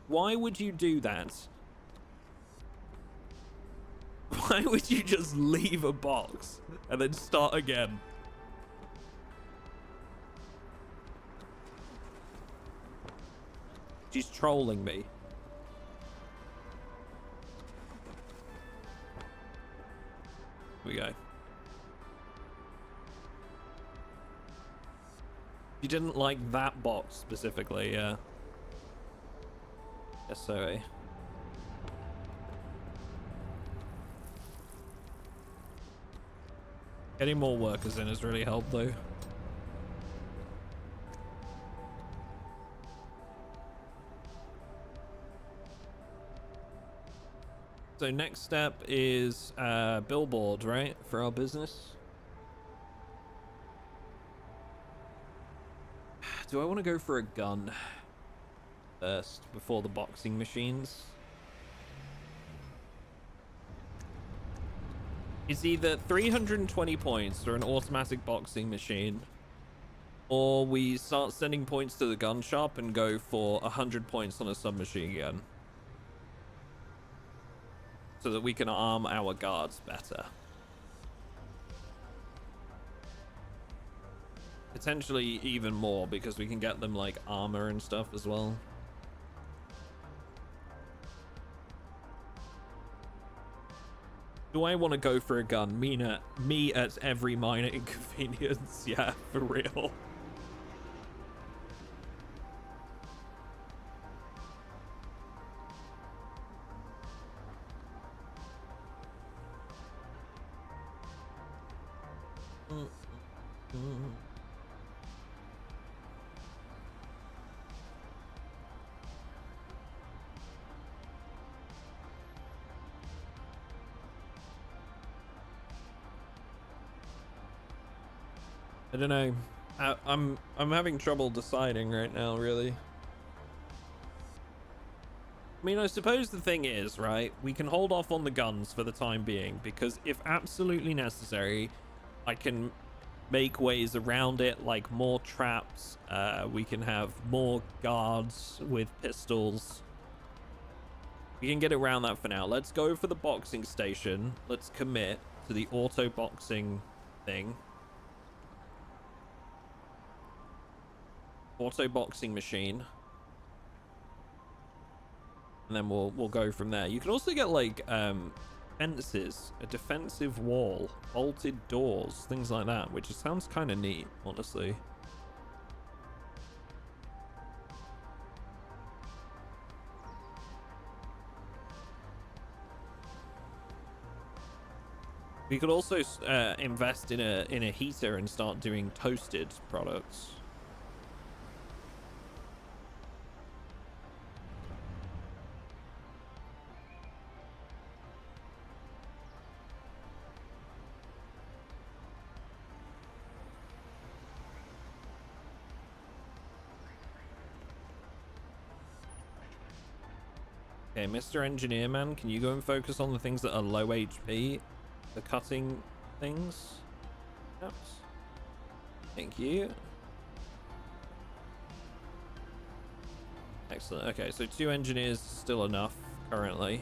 Speaker 1: Why would you do that? Why would you just leave a box and then start again? She's trolling me. Here we go. You didn't like that box specifically, yeah. Yes, sorry. Getting more workers in has really helped, though. So next step is billboard, right, for our business. Do I want to go for a gun first before the boxing machines? It's either 320 points for an automatic boxing machine, or we start sending points to the gun shop and go for 100 points on a submachine gun, so that we can arm our guards better. Potentially even more, because we can get them like armor and stuff as well. Do I want to go for a gun? Me at every minor inconvenience. Yeah, for real. I don't know. I'm having trouble deciding right now, really. I mean, I suppose the thing is, right, we can hold off on the guns for the time being, because if absolutely necessary, I can make ways around it, like more traps. We can have more guards with pistols. We can get around that for now. Let's go for the boxing station. Let's commit to the auto boxing thing. Auto boxing machine. And then we'll go from there. You can also get like fences, a defensive wall, bolted doors, things like that, which sounds kind of neat, honestly. We could also invest in a heater and start doing toasted products. Okay, Mr. Engineer Man, can you go and focus on the things that are low HP? The cutting things? Oops. Thank you. Excellent. Okay, so 2 engineers is still enough currently.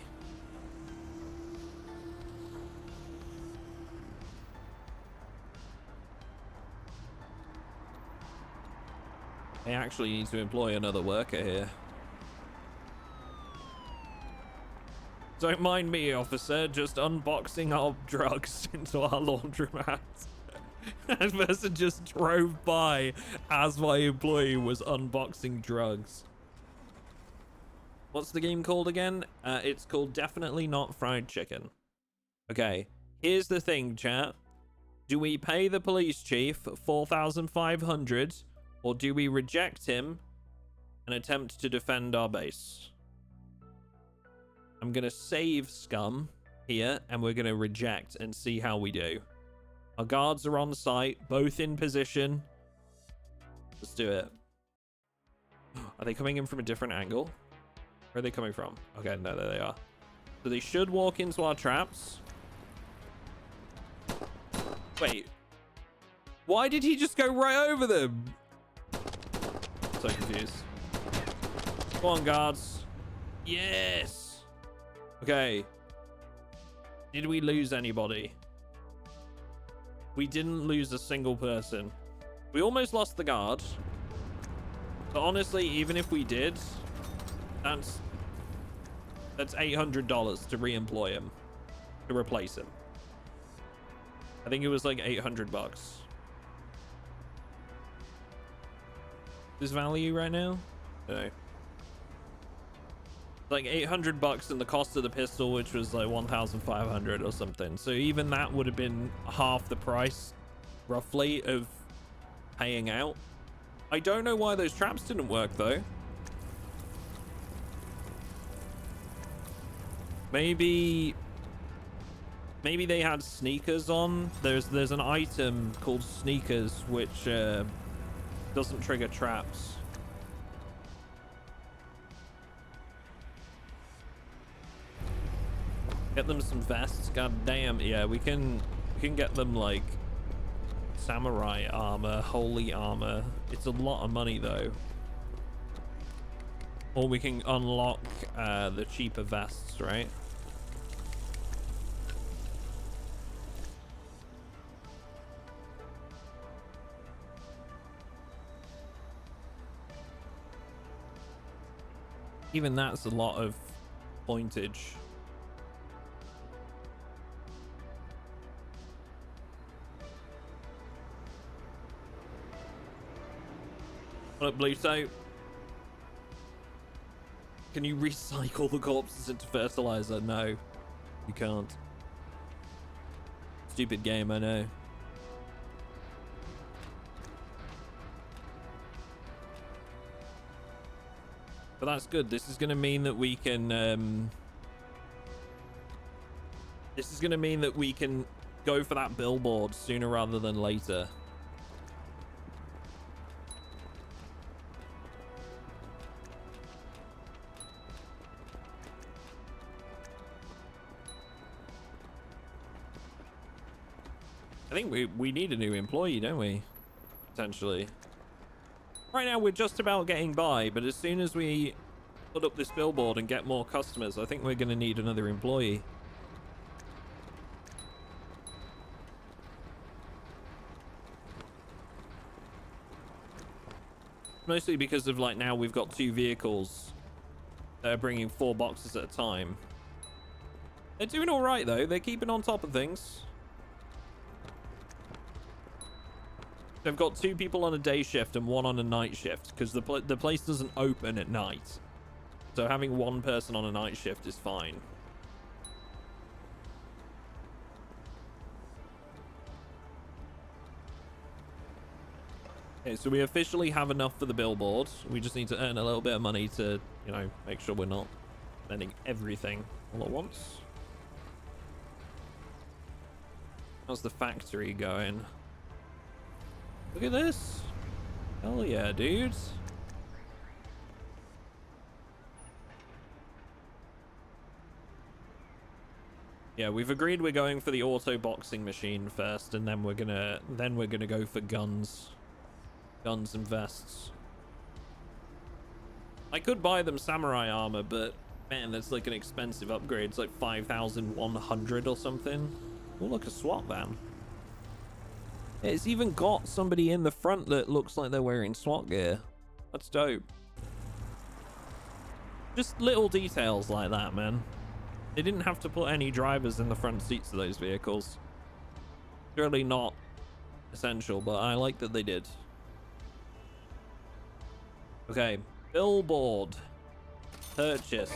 Speaker 1: I actually need to employ another worker here. Don't mind me, officer, just unboxing our drugs into our laundromat. That person just drove by as my employee was unboxing drugs. What's the game called again? It's called Definitely Not Fried Chicken. Okay, here's the thing, chat. Do we pay the police chief 4,500 or do we reject him and attempt to defend our base? I'm going to save scum here, and we're going to reject and see how we do. Our guards are on site, both in position. Let's do it. Are they coming in from a different angle? Where are they coming from? Okay, no, there they are. So they should walk into our traps. Wait. Why did he just go right over them? So confused. Come on, guards. Yes. Okay. Did we lose anybody? We didn't lose a single person. We almost lost the guard. But honestly, even if we did, that's $800 to re-employ him. To replace him. I think it was like 800 bucks. This value right now? I don't know. Like 800 bucks and the cost of the pistol, which was like 1,500 or something. So even that would have been half the price, roughly, of paying out. I don't know why those traps didn't work though. Maybe they had sneakers on. There's an item called sneakers which doesn't trigger traps. Get them some vests. God damn. Yeah, we can get them like samurai armor, holy armor. It's a lot of money though. Or we can unlock the cheaper vests, right? Even that's a lot of pointage. Look, Bluto. Can you recycle the corpses into fertilizer? No, you can't. Stupid game, I know. But that's good. This is going to mean that we can this is going to mean that we can go for that billboard sooner rather than later. I think we need a new employee, don't we? Potentially. Right now, we're just about getting by, but as soon as we put up this billboard and get more customers, I think we're going to need another employee. Mostly because of, like, now we've got 2 vehicles that are bringing 4 boxes at a time. They're doing all right, though. They're keeping on top of things. They've got 2 people on a day shift and 1 on a night shift because the place doesn't open at night. So having 1 person on a night shift is fine. Okay, so we officially have enough for the billboard. We just need to earn a little bit of money to, you know, make sure we're not spending everything all at once. How's the factory going? Look at this. Hell yeah, dudes. Yeah, we've agreed we're going for the auto boxing machine first, and then we're gonna go for guns. Guns and vests. I could buy them samurai armor, but man, that's like an expensive upgrade. It's like 5,100 or something. Oh, look, a SWAT van. It's even got somebody in the front that looks like they're wearing SWAT gear. That's dope. Just little details like that, man. They didn't have to put any drivers in the front seats of those vehicles. Surely not essential, but I like that they did. Okay, billboard. Purchase.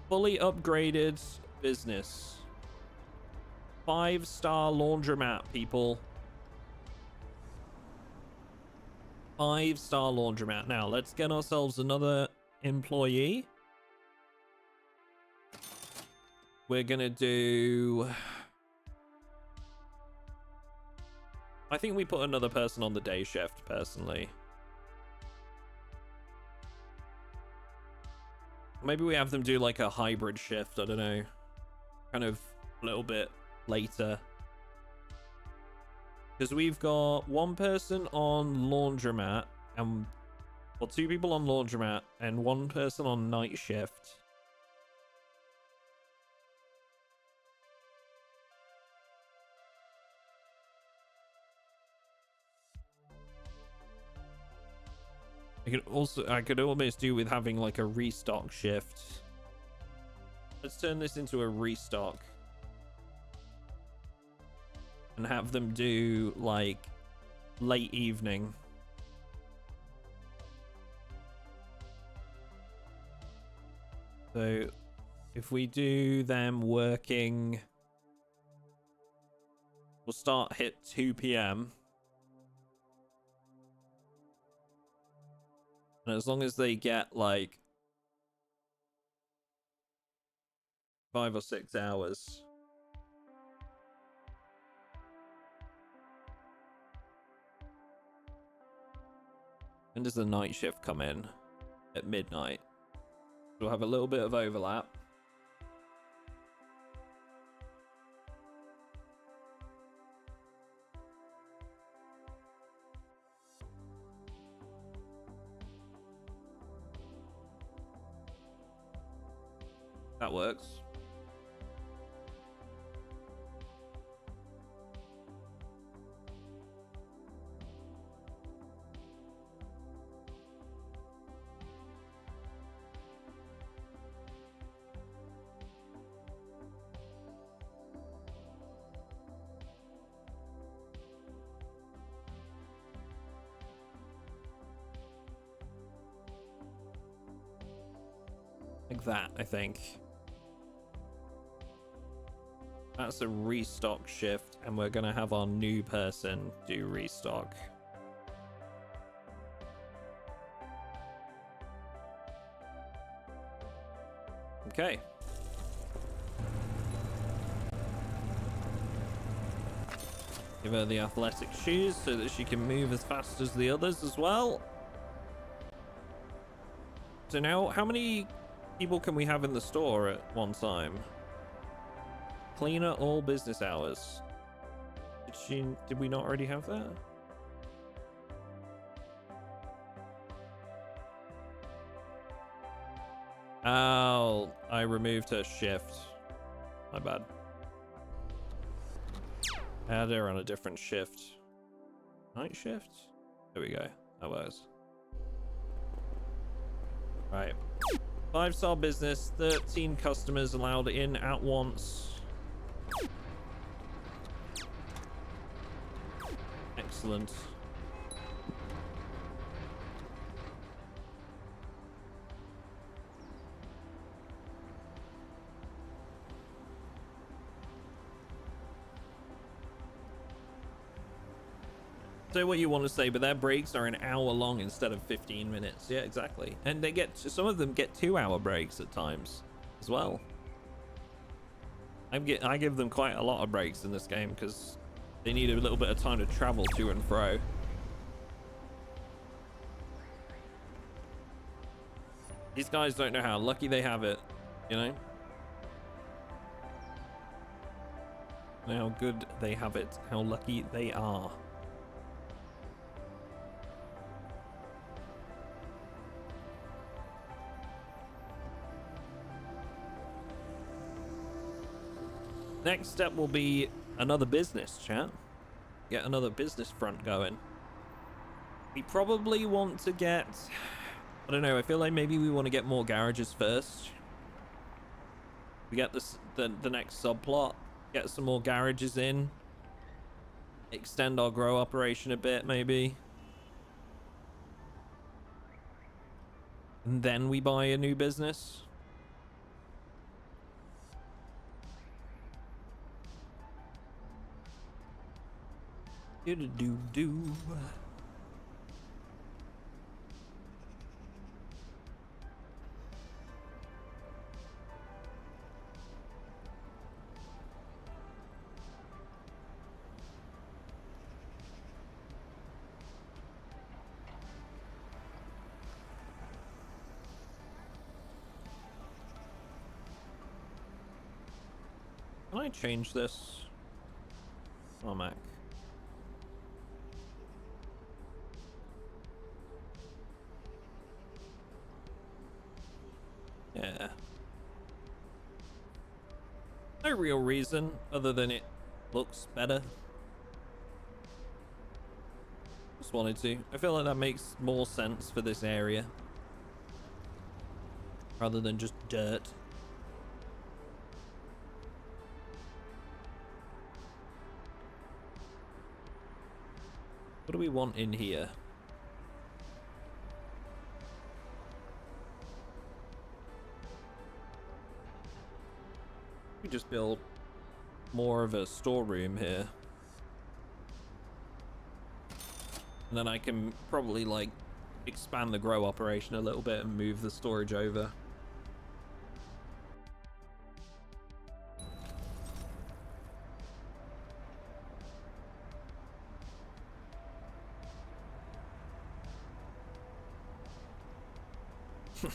Speaker 1: Fully upgraded business. 5-star laundromat, people. 5-star laundromat. Now, let's get ourselves another employee. We're gonna do... I think we put another person on the day shift, personally. Maybe we have them do like a hybrid shift, I don't know. Kind of a little bit later. Because we've got 1 person on laundromat, and... well, 2 people on laundromat, and 1 person on night shift. I could almost do with having like a restock shift. Let's turn this into a restock. And have them do like late evening. So if we do them working, we'll start hit 2 p.m. And as long as they get like 5 or 6 hours. When does the night shift come in? At midnight. We'll have a little bit of overlap. That works. Like that, I think. That's a restock shift, and we're gonna have our new person do restock. Okay. Give her the athletic shoes so that she can move as fast as the others as well. So now, how many people can we have in the store at one time? Cleaner all business hours. Did we not already have that? Oh, I removed her shift. My bad. I had her on a different shift. Night shift? There we go. That works. Right. 5-star business, 13 customers allowed in at once. Excellent. Say what you want to say, but their breaks are an hour long instead of 15 minutes. Yeah, exactly. And they get, some of them get 2-hour breaks at times as well. I give them quite a lot of breaks in this game because they need a little bit of time to travel to and fro. These guys don't know how lucky they have it, you know? How good they have it, how lucky they are. Next step will be another business, chat. Get another business front going. We probably want to get, I don't know, I feel like maybe we want to get more garages first. We get this, the next subplot, get some more garages in, extend our grow operation a bit maybe. And then we buy a new business. Do-do-do-do. Can I change this? Oh, Mac. Yeah. No real reason other than it looks better. Just wanted to. I feel like that makes more sense for this area. Rather than just dirt. What do we want in here? We just build more of a storeroom here. And then I can probably like expand the grow operation a little bit and move the storage over.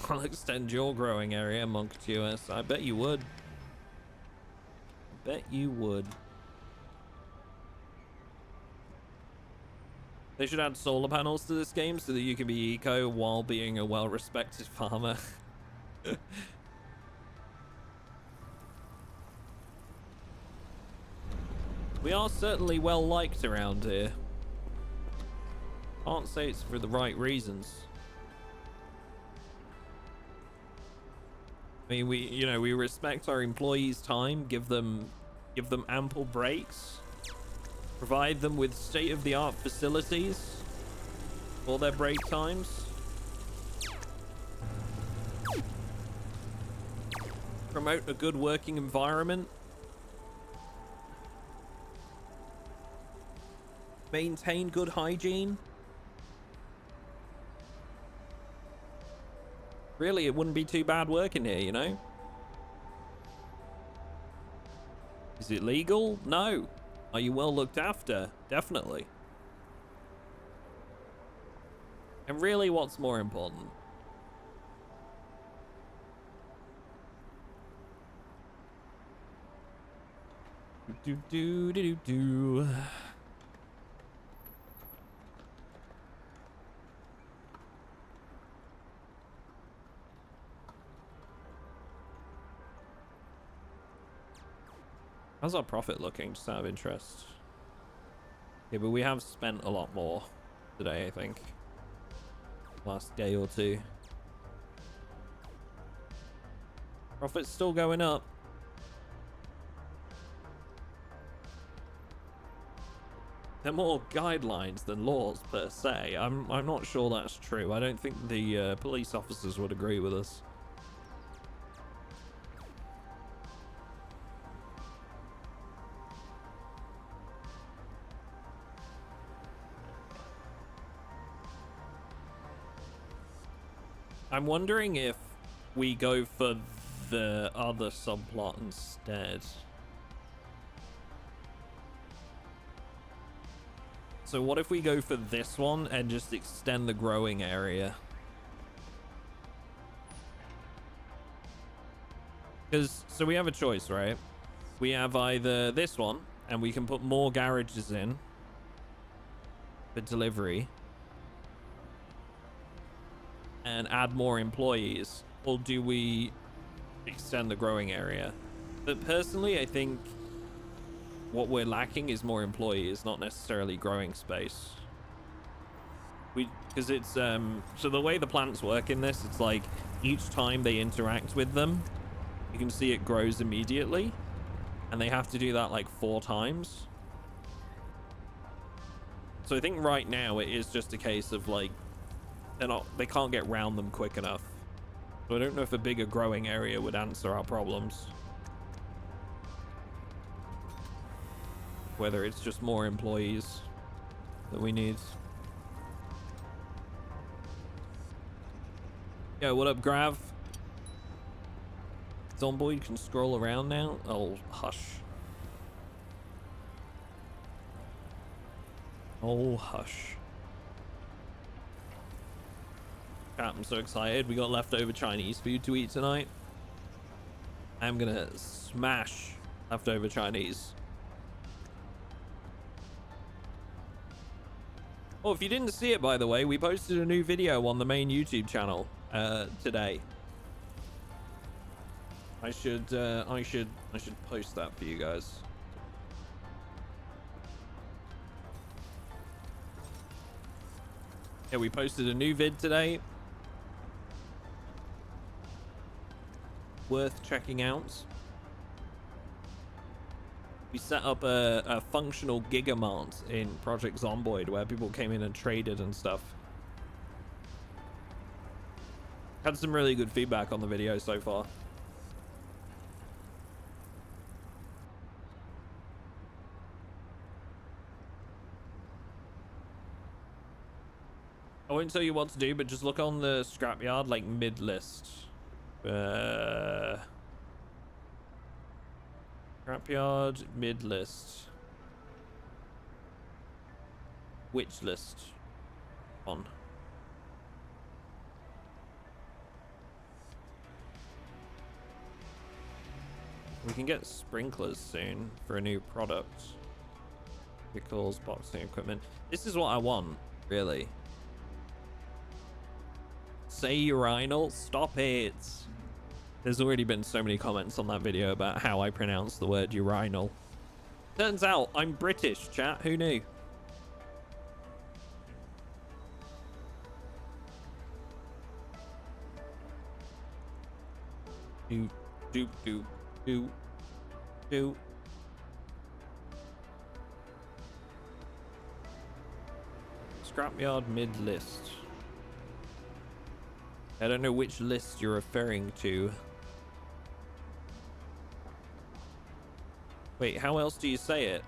Speaker 1: I'll extend your growing area, Monk2S. I bet you would. Bet you would. They should add solar panels to this game so that you can be eco while being a well-respected farmer. We are certainly well liked around here. Can't say it's for the right reasons. I mean, we respect our employees' time, give them ample breaks, provide them with state-of-the-art facilities for their break times, promote a good working environment, maintain good hygiene. Really, it wouldn't be too bad working here, you know? Is it legal? No. Are you well looked after? Definitely. And really, what's more important? Do. How's our profit looking, just out of interest? Yeah, but we have spent a lot more today, I think. Last day or two. Profit's still going up. They're more guidelines than laws per se. I'm not sure that's true. I don't think the police officers would agree with us. I'm wondering if we go for the other subplot instead. So what if we go for this one and just extend the growing area? Because, so we have a choice, right? We have either this one, and we can put more garages in for delivery and add more employees, or do we extend the growing area? But personally, I think what we're lacking is more employees, not necessarily growing space. Because it's so the way the plants work in this, it's like each time they interact with them, you can see it grows immediately, and they have to do that like 4 times. So I think right now it is just a case of like they can't get round them quick enough. So I don't know if a bigger growing area would answer our problems. Whether it's just more employees that we need. Yeah, what up, Grav? Zomboid can scroll around now. Oh, hush. Oh, hush. Chat, I'm so excited. We got leftover Chinese food to eat tonight. I'm gonna smash leftover Chinese. Oh, if you didn't see it, by the way, we posted a new video on the main YouTube channel today. I should post that for you guys. Yeah, we posted a new vid today. Worth checking out. We set up a functional Gigamart in Project Zomboid where people came in and traded and stuff. Had some really good feedback on the video so far. I won't tell you what to do, but just look on the scrapyard like mid list. Scrapyard mid list. Which list? On. We can get sprinklers soon for a new product. Vehicles, boxing equipment. This is what I want, really. Say urinal, stop it. There's already been so many comments on that video about how I pronounce the word urinal. Turns out I'm British, chat. Who knew? Do, do, do, do, do. Scrapyard mid list. I don't know which list you're referring to. Wait, how else do you say it?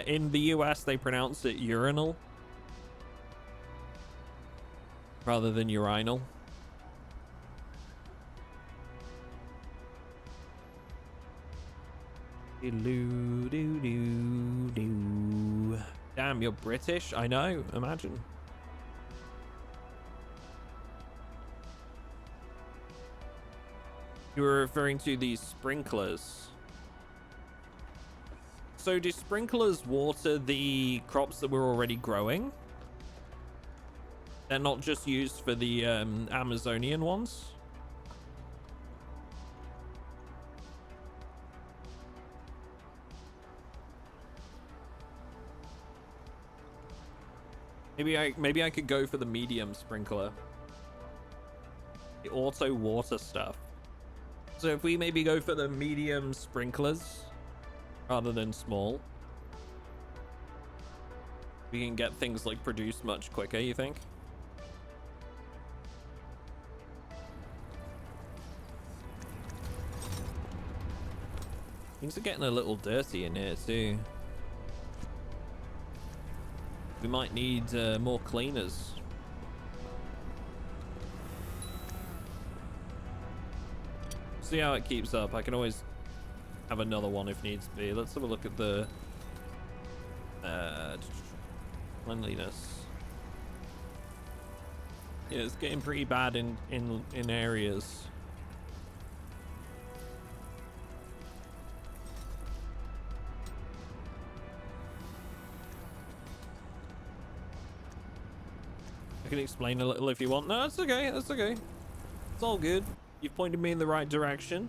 Speaker 1: In the US, they pronounce it urinal rather than urinal. Damn, you're British? I know, imagine. You were referring to these sprinklers. So do sprinklers water the crops that we're already growing? They're not just used for the Amazonian ones? Maybe I could go for the medium sprinkler. The auto water stuff. So if we maybe go for the medium sprinklers rather than small, we can get things like produced much quicker, you think? Things are getting a little dirty in here too. We might need more cleaners. See how it keeps up. I can always have another one if needs be. Let's have a look at the cleanliness. Yeah, it's getting pretty bad in areas. I can explain a little if you want. No, that's okay. That's okay. It's all good. You've pointed me in the right direction.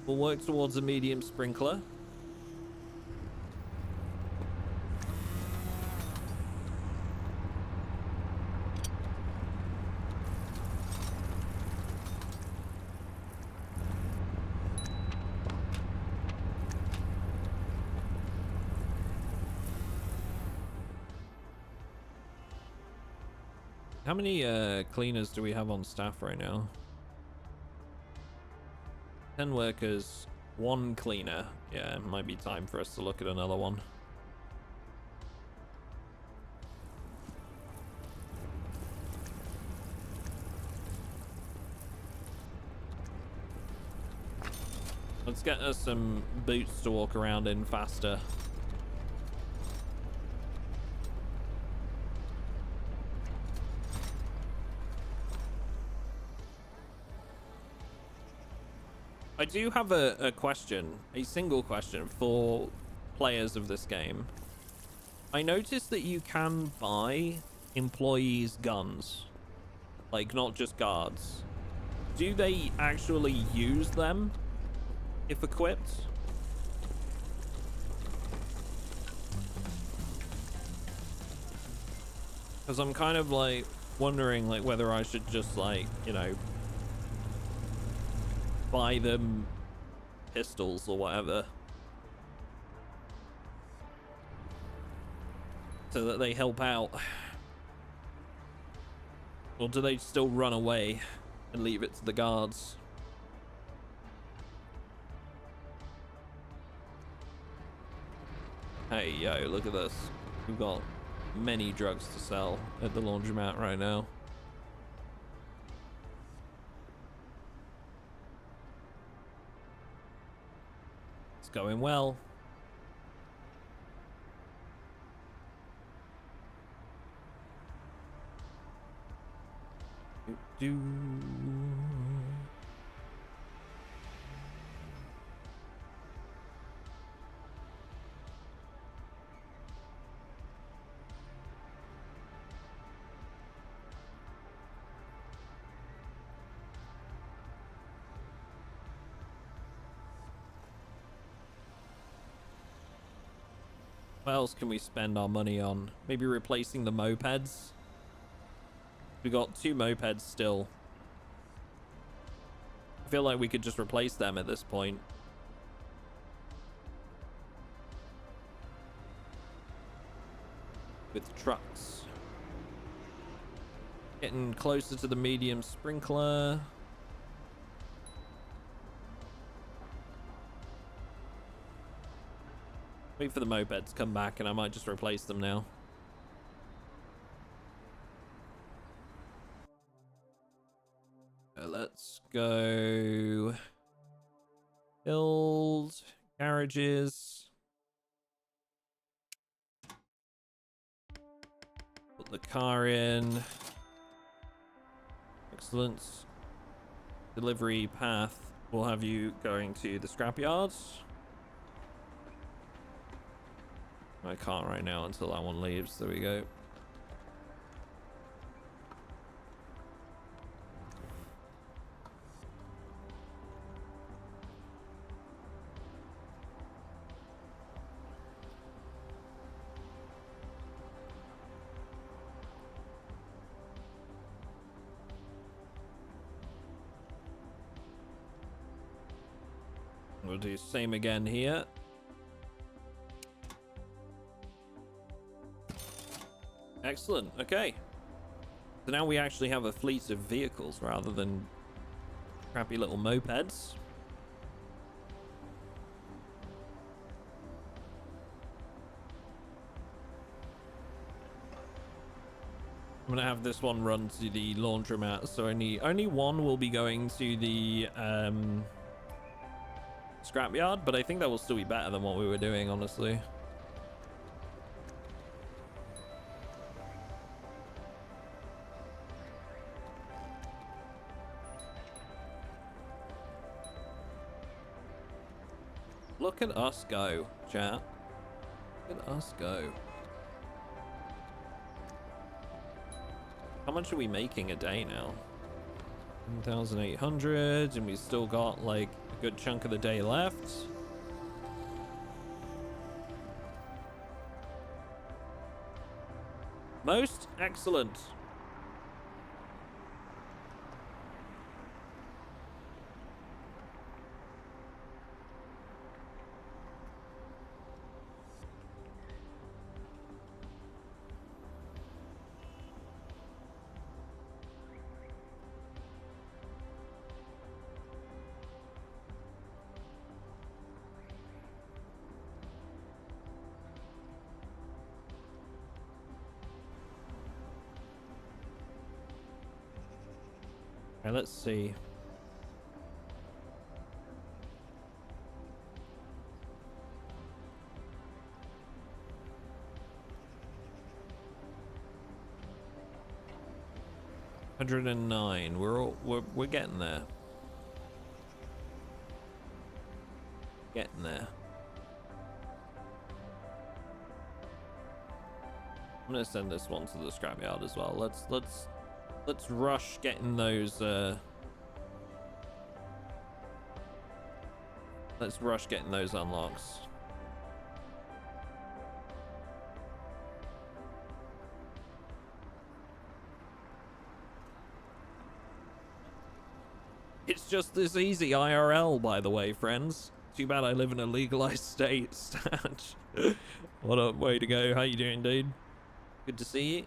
Speaker 1: We'll work towards a medium sprinkler. How many cleaners do we have on staff right now? 10 workers, 1 cleaner. Yeah, it might be time for us to look at another one. Let's get us some boots to walk around in faster. I do have a question, a single question for players of this game. I noticed that you can buy employees' guns, like not just guards. Do they actually use them if equipped? Because I'm kind of like wondering like whether I should just like, you know, buy them pistols or whatever so that they help out, or do they still run away and leave it to the guards? Hey yo, look at this. We've got many drugs to sell at the laundromat right now. It's going well. Do. What else can we spend our money on? Maybe replacing the mopeds. We got 2 mopeds still. I feel like we could just replace them at this point. With trucks. Getting closer to the medium sprinkler. Wait for the mopeds to come back and I might just replace them now. Let's go. Build garages. Put the car in. Excellent. Delivery path. We'll have you going to the scrapyards. I can't right now until that one leaves. There we go. We'll do same again here. Excellent. Okay. So now we actually have a fleet of vehicles rather than crappy little mopeds. I'm gonna have this one run to the laundromat, so only one will be going to the scrapyard, but I think that will still be better than what we were doing, honestly. Look at us go, chat. Look at us go. How much are we making a day now? 1,800, and we've still got like a good chunk of the day left. Most excellent. Okay, let's see. $109. We're getting there. Getting there. I'm gonna send this one to the scrapyard as well. Let's rush getting those let's rush getting those unlocks. It's just this easy IRL, by the way, friends. Too bad I live in a legalized state. What a way to go. How you doing, dude? Good to see you.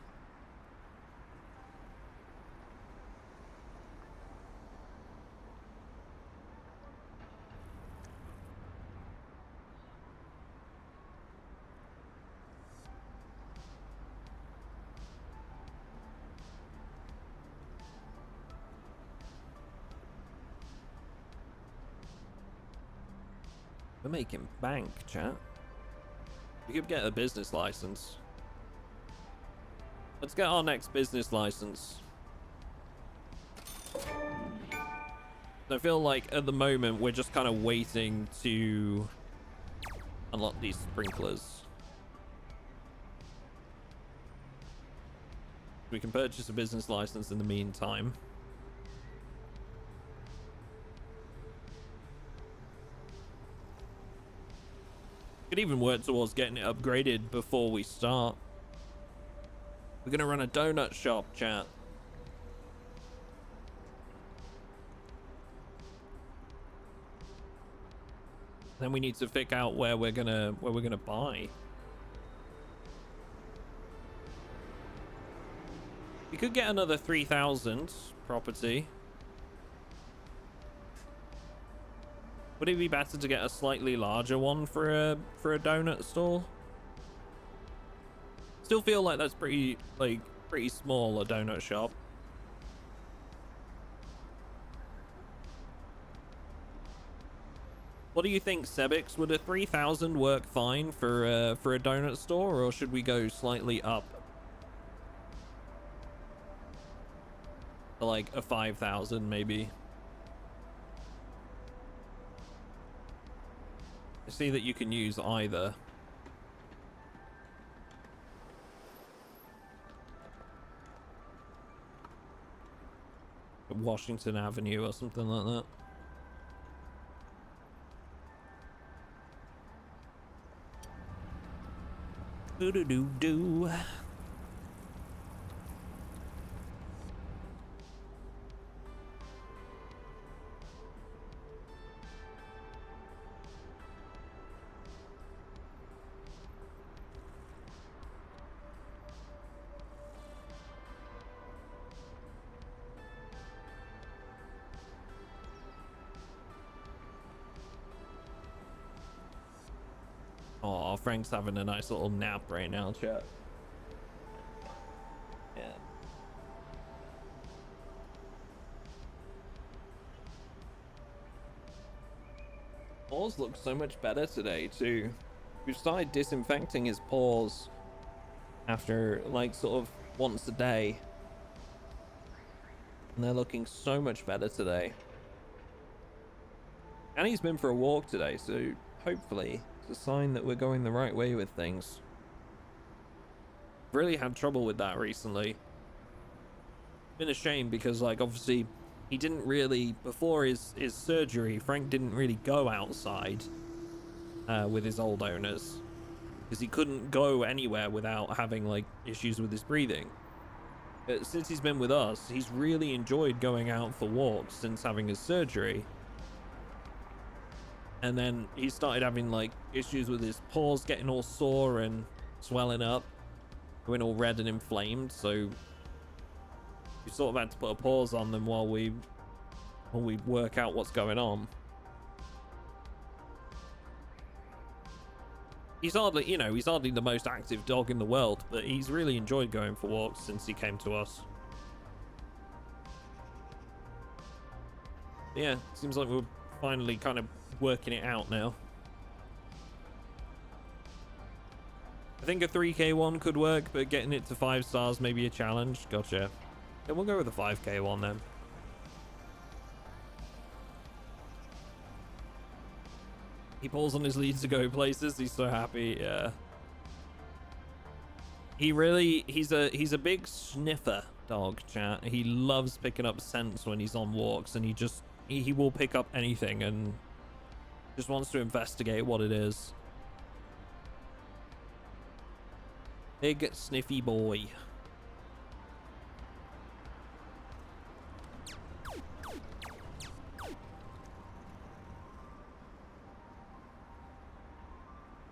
Speaker 1: We're making bank, chat. We could get a business license. Let's get our next business license. I feel like at the moment we're just kind of waiting to unlock these sprinklers. We can purchase a business license in the meantime. Could even work towards getting it upgraded before we start. We're gonna run a donut shop, chat. Then we need to pick out where we're gonna buy. We could get another 3,000 property. Would it be better to get a slightly larger one for a donut stall? Still feel like that's pretty small, a donut shop. What do you think, Sebix? Would a 3,000 work fine for a donut store, or should we go slightly up to like a 5,000 maybe? I see that you can use either. Washington Avenue or something like that. Do-do-do-do. Oh, Frank's having a nice little nap right now, chat. Yeah. Paws look so much better today too. We've started disinfecting his paws after like sort of once a day, and they're looking so much better today. And he's been for a walk today, so hopefully it's a sign that we're going the right way with things. Really had trouble with that recently. Been a shame because, like, obviously he didn't really, before his surgery, Frank didn't really go outside with his old owners because he couldn't go anywhere without having like issues with his breathing. But since he's been with us, he's really enjoyed going out for walks since having his surgery. And then he started having like issues with his paws getting all sore and swelling up, going all red and inflamed. So we sort of had to put a pause on them while we work out what's going on. He's hardly, you know, he's hardly the most active dog in the world, but he's really enjoyed going for walks since he came to us. Yeah, seems like we're finally kind of working it out now. I think a 3k one could work, but getting it to 5 stars may be a challenge. Gotcha. Yeah, we'll go with a 5k one then. He pulls on his leads to go places. He's so happy. Yeah. He's a big sniffer dog, chat. He loves picking up scents when he's on walks, and he will pick up anything and just wants to investigate what it is. Big sniffy boy.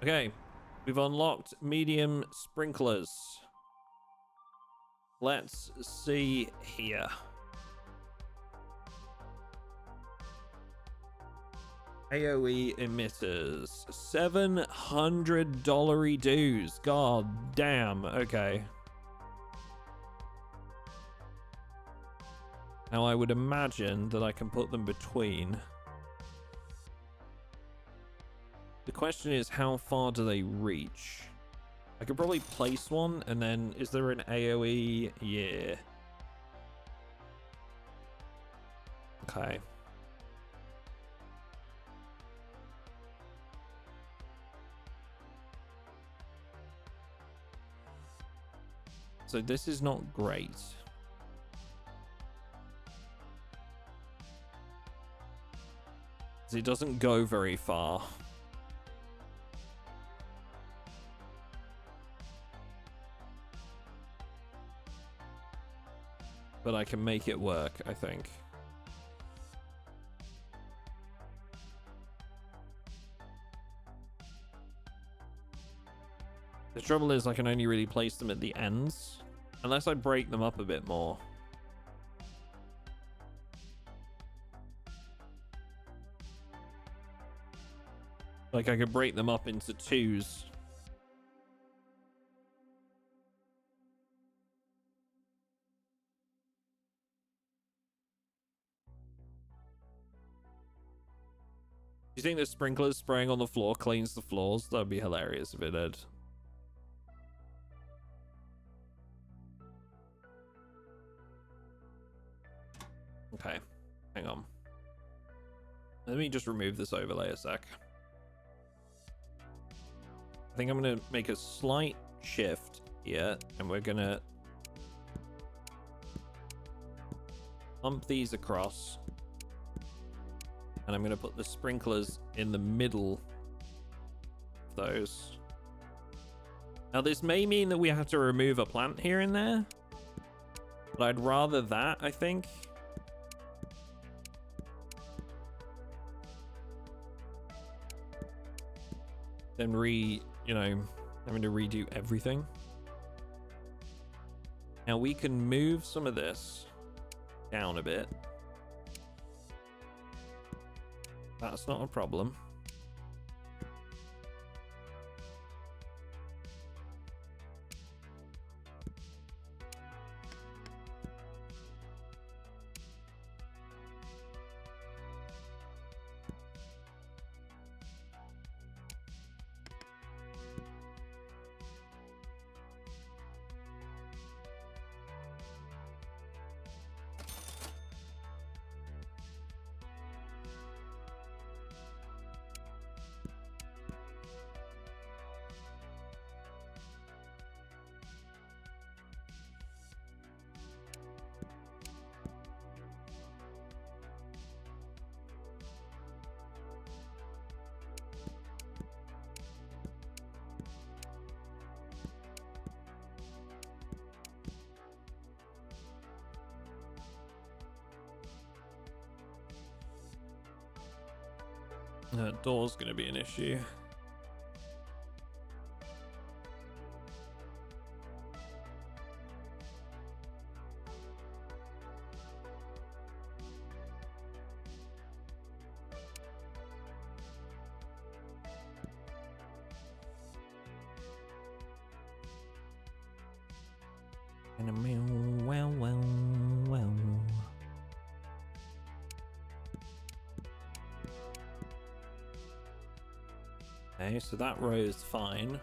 Speaker 1: Okay, we've unlocked medium sprinklers. Let's see here. AoE emitters, $700 dues. God damn. Okay. Now I would imagine that I can put them between. The question is, how far do they reach? I could probably place one, and then is there an AoE? Yeah. Okay. So this is not great. It doesn't go very far. But I can make it work, I think. The trouble is I can only really place them at the ends, unless I break them up a bit more. Like I could break them up into 2s. Do you think the sprinklers spraying on the floor cleans the floors? That'd be hilarious if it did. Okay, hang on. Let me just remove this overlay a sec. I think I'm gonna make a slight shift here, and we're gonna pump these across, and I'm gonna put the sprinklers in the middle of those. Now this may mean that we have to remove a plant here and there, but I'd rather that, I think. Then having to redo everything. Now we can move some of this down a bit. That's not a problem. Door's gonna be an issue. Well. Okay, so that row is fine.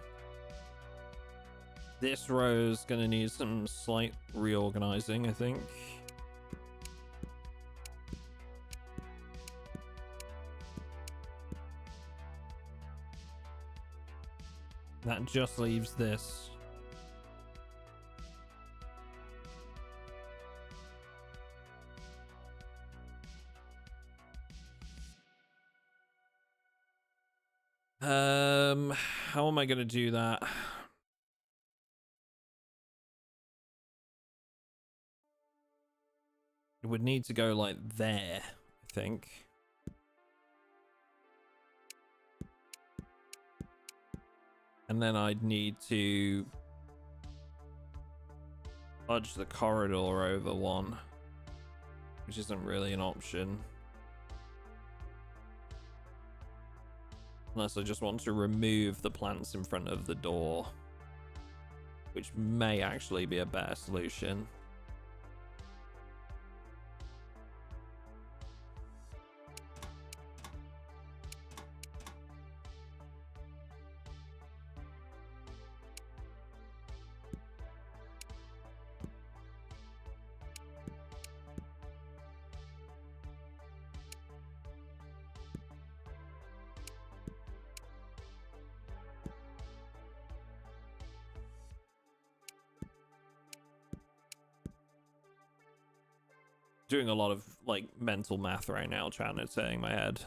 Speaker 1: This row is going to need some slight reorganizing, I think. That just leaves this. How am I going to do that? It would need to go like there, I think. And then I'd need to fudge the corridor over one, which isn't really an option. Unless I just want to remove the plants in front of the door, which may actually be a better solution. Doing a lot of like mental math right now, trying to turn in my head.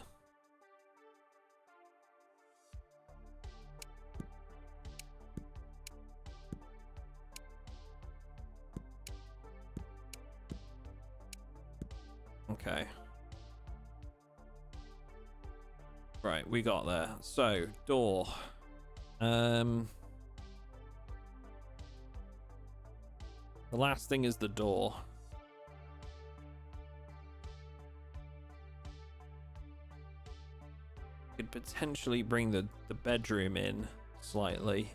Speaker 1: Okay. Right, we got there. So, door. The last thing is the door. Could potentially bring the bedroom in slightly.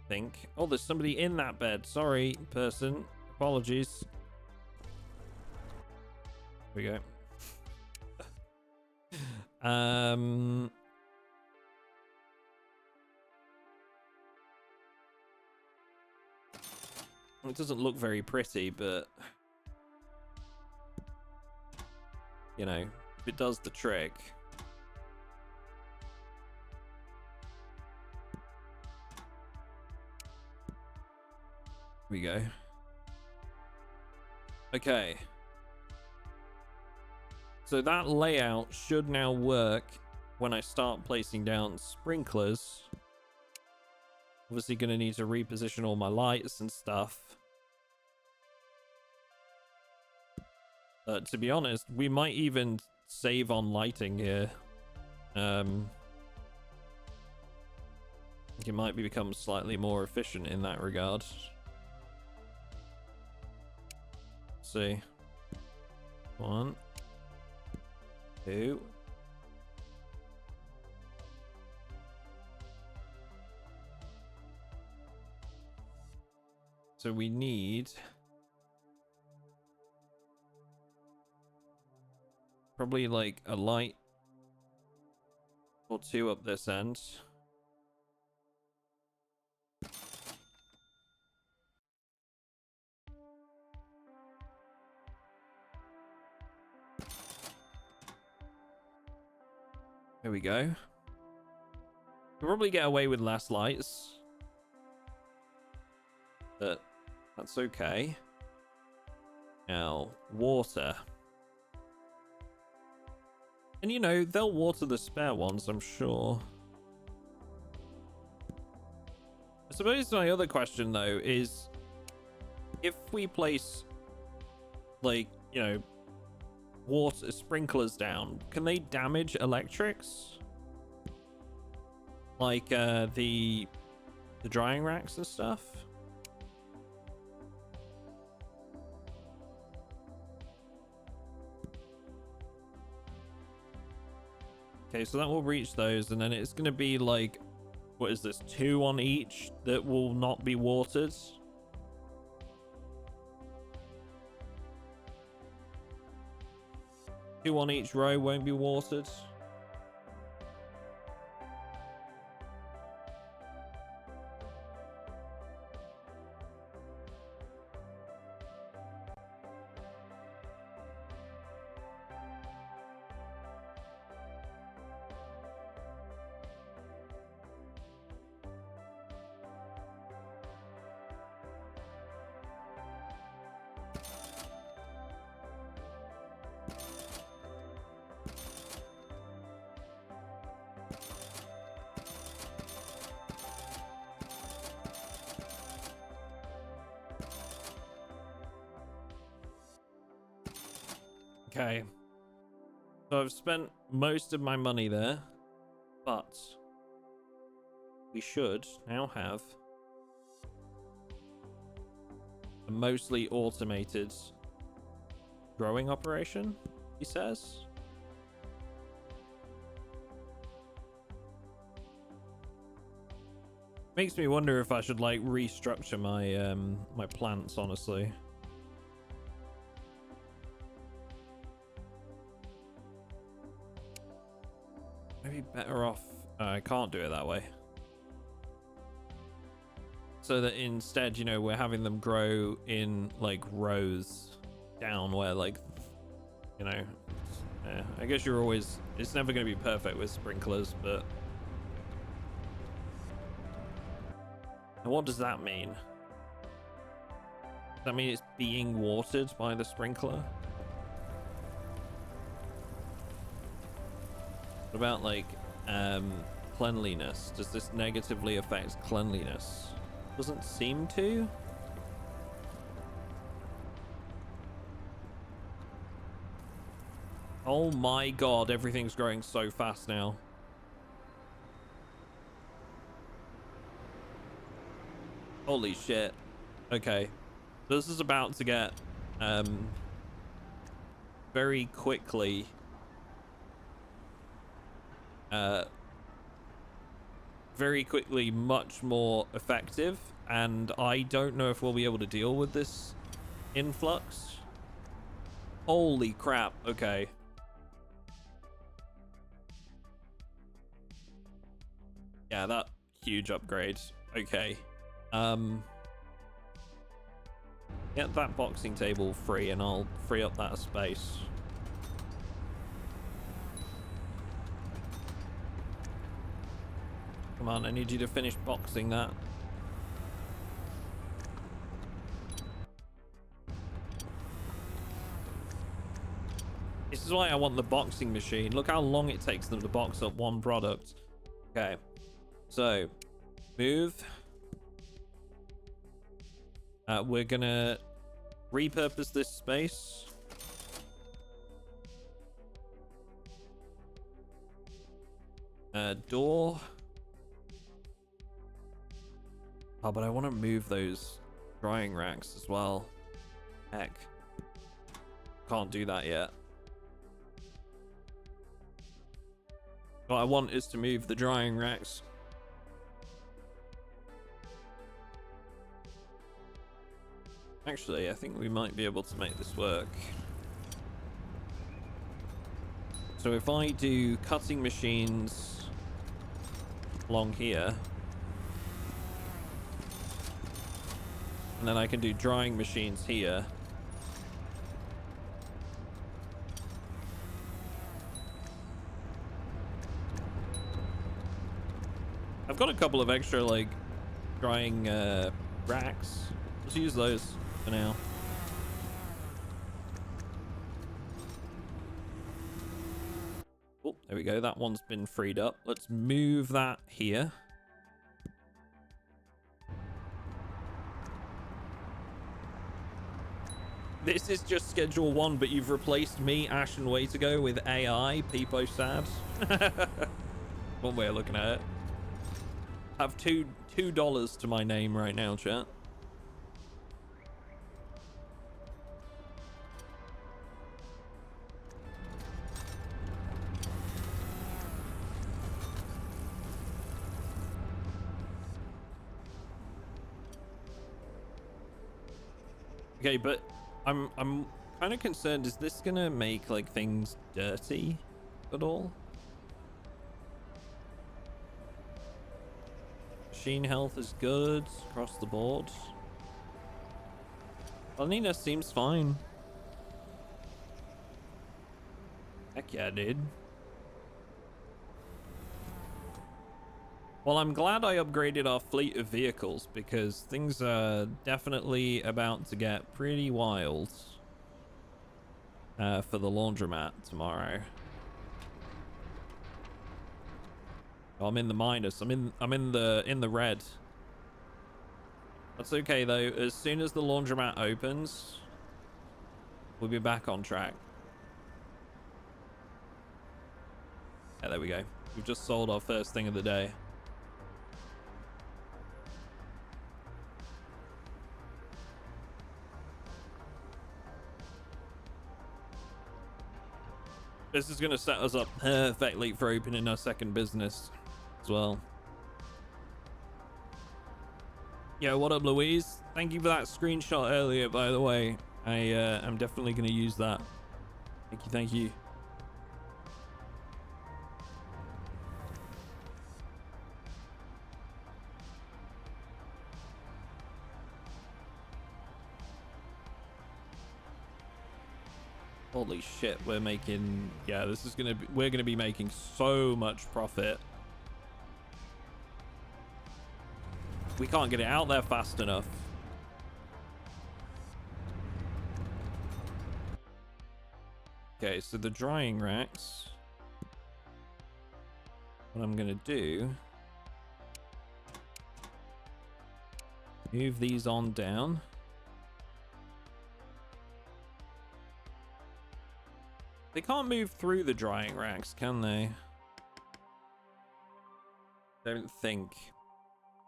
Speaker 1: Think. Oh, there's somebody in that bed. Sorry, person. Apologies. Here we go. It doesn't look very pretty, but you know, if it does the trick. Here we go. Okay. So that layout should now work when I start placing down sprinklers. Obviously going to need to reposition all my lights and stuff. To be honest, we might even save on lighting here. It might become slightly more efficient in that regard. Let's see. 1, 2. So we need probably like a light or two up this end. There we go. We'll probably get away with less lights, but that's okay. Now, water. And you know, they'll water the spare ones, I'm sure. I suppose my other question, though, is if we place, like, you know, water sprinklers down, can they damage electrics? Like the drying racks and stuff? Okay, so that will reach those, and then it's going to be like, what is this, 2 on each that will not be watered? 2 on each row won't be watered. Okay, so I've spent most of my money there, but we should now have a mostly automated growing operation, he says. Makes me wonder if I should like restructure my my plants, honestly. Maybe better off. I can't do it that way. So that instead, you know, we're having them grow in like rows down where, like, you know, yeah, I guess you're always, it's never going to be perfect with sprinklers, but. And what does that mean? Does that mean it's being watered by the sprinkler? What about like cleanliness? Does this negatively affect cleanliness? Doesn't seem to. Oh my god, everything's growing so fast now. Holy shit. Okay, this is about to get very quickly much more effective, and I don't know if we'll be able to deal with this influx. Holy crap. Okay, yeah, that huge upgrade. Okay, get that boxing table free and I'll free up that space. Come on, I need you to finish boxing that. This is why I want the boxing machine. Look how long it takes them to box up one product. Okay, so move. We're gonna repurpose this space. Door. Oh, but I want to move those drying racks as well. Heck. Can't do that yet. What I want is to move the drying racks. Actually, I think we might be able to make this work. So if I do cutting machines along here, and then I can do drying machines here. I've got a couple of extra like drying racks. Let's use those for now. Oh, there we go. That one's been freed up. Let's move that here. This is just schedule 1, but you've replaced me, Ash and Waytago, with AI. Peepo sad. One way of looking at it. I have $2 to my name right now, chat. Okay, but I'm kind of concerned. Is this gonna make like things dirty at all? Machine health is good across the board. Cleanliness seems fine. Heck yeah, dude. Well, I'm glad I upgraded our fleet of vehicles because things are definitely about to get pretty wild for the laundromat tomorrow. Oh, I'm in the minus. I'm in the red. That's okay though. As soon as the laundromat opens, we'll be back on track. Yeah, there we go. We've just sold our first thing of the day. This is going to set us up perfectly for opening our second business as well. Yo, what up, Louise? Thank you for that screenshot earlier, by the way. I'm definitely going to use that. Thank you, thank you. Holy shit, we're making, yeah, this is gonna be, we're gonna be making so much profit. We can't get it out there fast enough. Okay, so the drying racks, what I'm gonna do, move these on down. They can't move through the drying racks, can they? Don't think.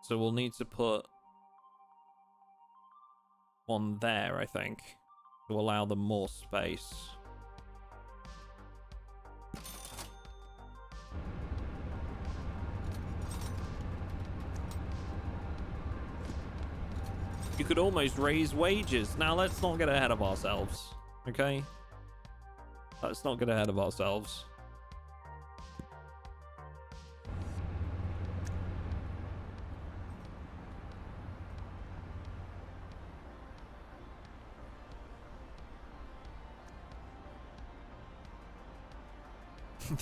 Speaker 1: So we'll need to put one there, I think, to allow them more space. You could almost raise wages. Now let's not get ahead of ourselves, okay? Let's not get ahead of ourselves.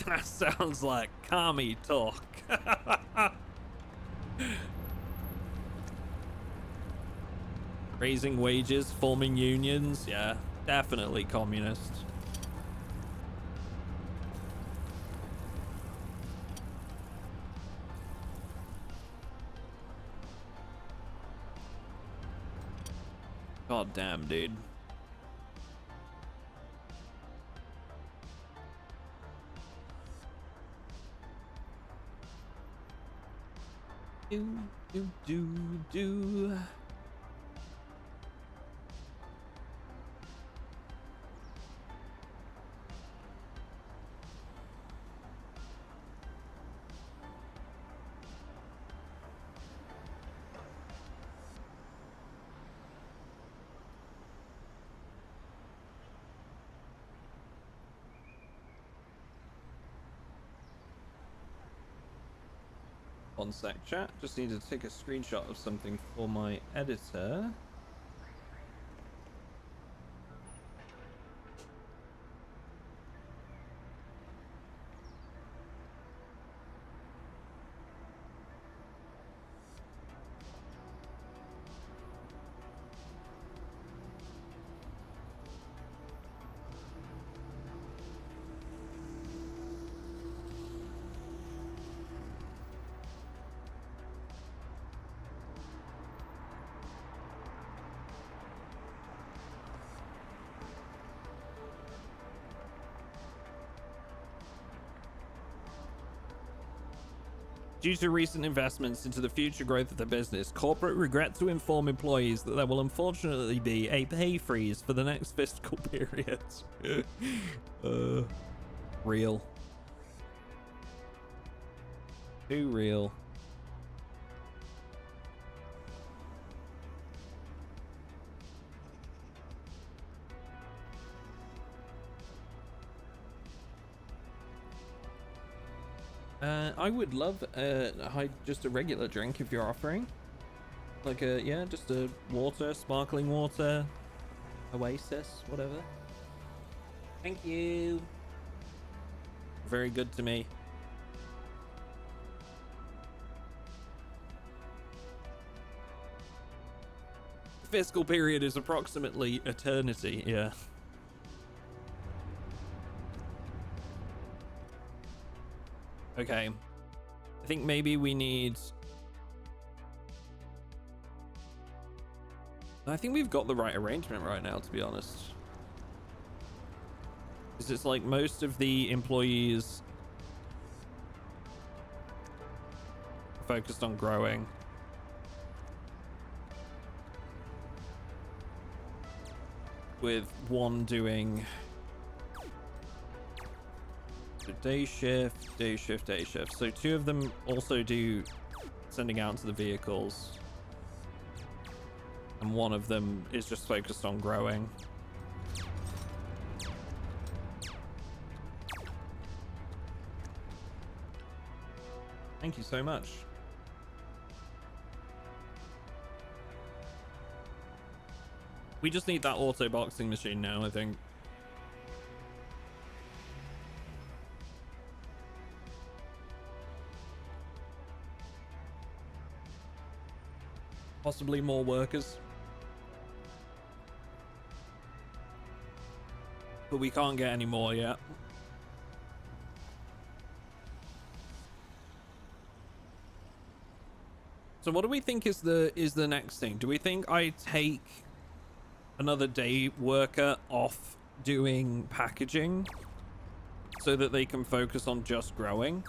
Speaker 1: That sounds like commie talk. Raising wages, forming unions. Yeah, definitely communist. God damn, dude. Do. One sec, chat. Just need to take a screenshot of something for my editor. Due to recent investments into the future growth of the business, corporate regret to inform employees that there will unfortunately be a pay freeze for the next fiscal period. Real. Too real. I would love just a regular drink if you're offering. Like yeah, just a water, sparkling water, Oasis, whatever. Thank you. Very good to me. Fiscal period is approximately eternity, yeah. Okay. I think maybe we need... I think we've got the right arrangement right now, to be honest. Because it's like most of the employees are focused on growing. With one doing... day shift, day shift, day shift. So 2 of them also do sending out to the vehicles. And 1 of them is just focused on growing. Thank you so much. We just need that auto boxing machine now, I think. Possibly more workers. But we can't get any more yet. So what do we think is the next thing? Do we think I take another day worker off doing packaging so that they can focus on just growing?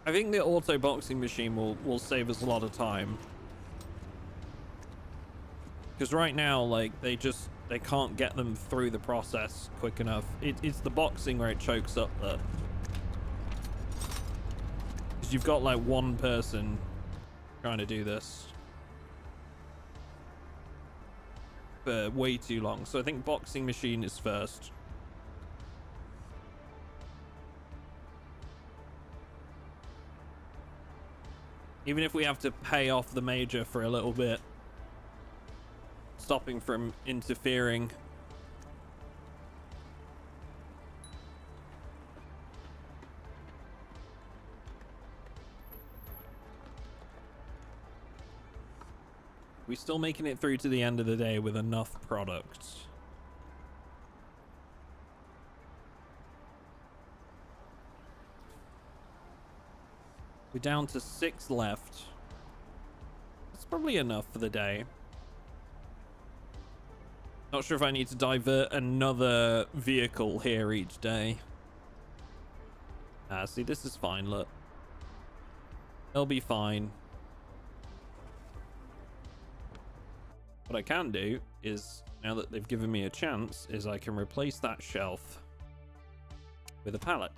Speaker 1: I think the auto boxing machine will save us a lot of time. Because right now, like, they can't get them through the process quick enough. It's the boxing where it chokes up there. Because you've got like one person trying to do this for way too long. So I think boxing machine is first. Even if we have to pay off the major for a little bit, stopping from interfering. We're still making it through to the end of the day with enough product. We're down to 6 left. That's probably enough for the day. Not sure if I need to divert another vehicle here each day. Ah, see, this is fine, look. They'll be fine. What I can do is, now that they've given me a chance, is I can replace that shelf with a pallet.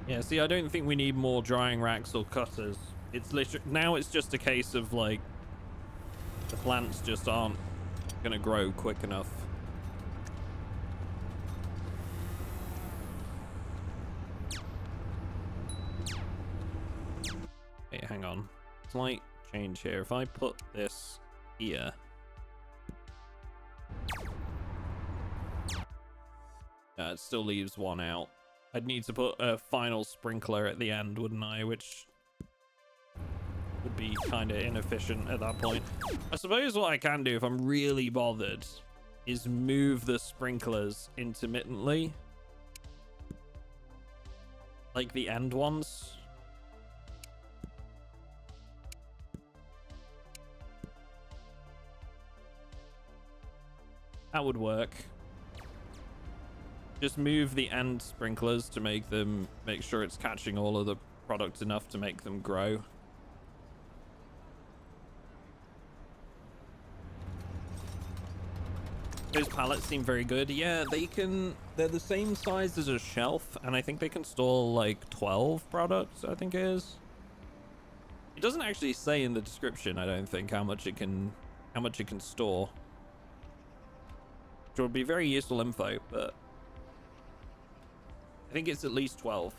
Speaker 1: Yeah, see, I don't think we need more drying racks or cutters. It's literally, now it's just a case of like, the plants just aren't gonna grow quick enough. Hey, hang on. Slight change here. If I put this here. It still leaves one out. I'd need to put a final sprinkler at the end, wouldn't I? Which would be kind of inefficient at that point. I suppose what I can do if I'm really bothered is move the sprinklers intermittently, like the end ones. That would work. Just move the end sprinklers to make sure it's catching all of the product enough to make them grow. Those pallets seem very good. Yeah, they're the same size as a shelf, and I think they can store like 12 products, I think it is. It doesn't actually say in the description, I don't think, how much it can store. Which would be very useful info, but I think it's at least 12.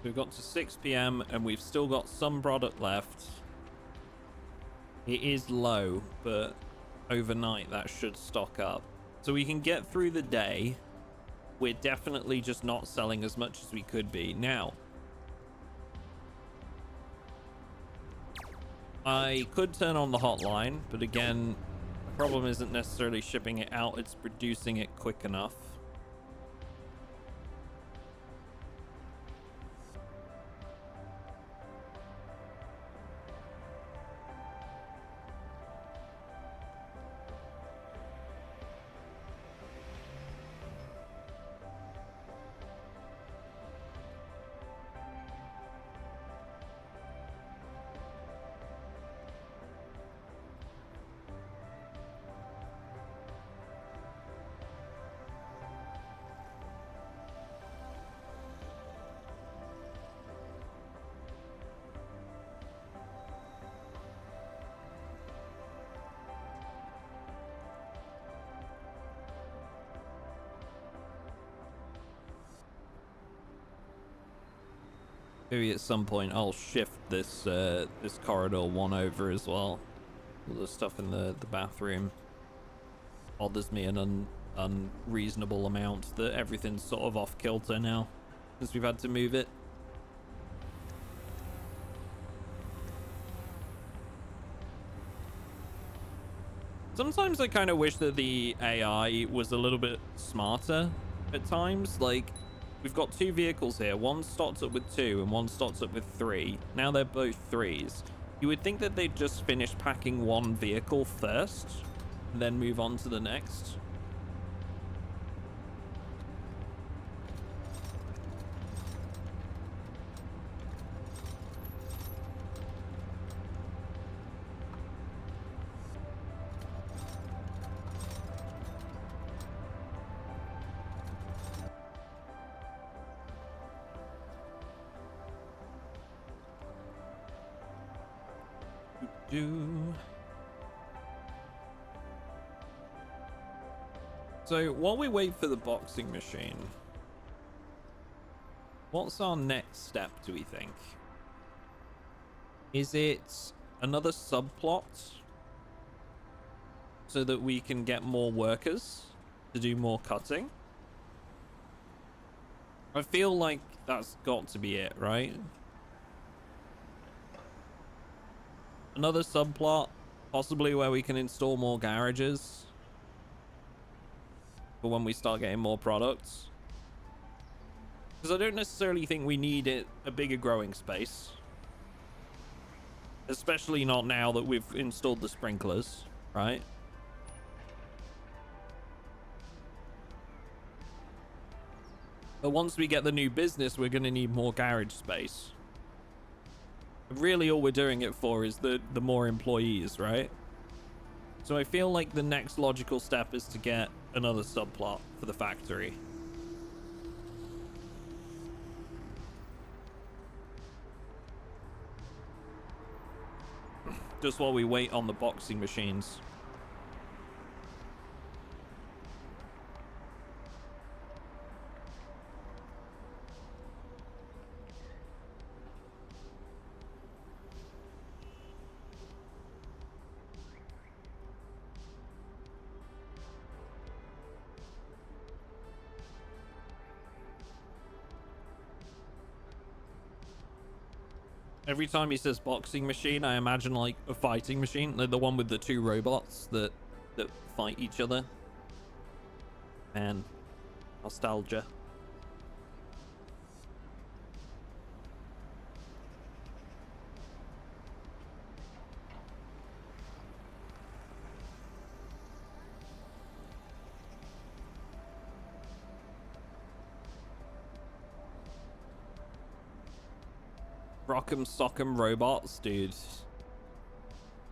Speaker 1: We've got to 6 p.m. and we've still got some product left. It is low, but overnight that should stock up. So we can get through the day. We're definitely just not selling as much as we could be. Now, I could turn on the hotline, but again, the problem isn't necessarily shipping it out, it's producing it quick enough. Maybe at some point I'll shift this this corridor one over as well. All the stuff in the bathroom bothers me an unreasonable amount that everything's sort of off kilter now since we've had to move it. Sometimes I kind of wish that the AI was a little bit smarter at times. Like, we've got 2 vehicles here. One starts up with 2 and one starts up with 3. Now they're both 3s. You would think that they'd just finish packing one vehicle first and then move on to the next. So while we wait for the boxing machine, what's our next step, do we think? Is it another subplot so that we can get more workers to do more cutting? I feel like that's got to be it, right? Another subplot, possibly where we can install more garages for when we start getting more products. Because I don't necessarily think we need a bigger growing space. Especially not now that we've installed the sprinklers, right? But once we get the new business, we're going to need more garage space. Really all we're doing it for is the more employees, right? So I feel like the next logical step is to get another subplot for the factory. Just while we wait on the boxing machines. Every time he says boxing machine, I imagine like a fighting machine, like the one with the two robots that fight each other. Man, nostalgia. Rock'em sock'em robots, dude.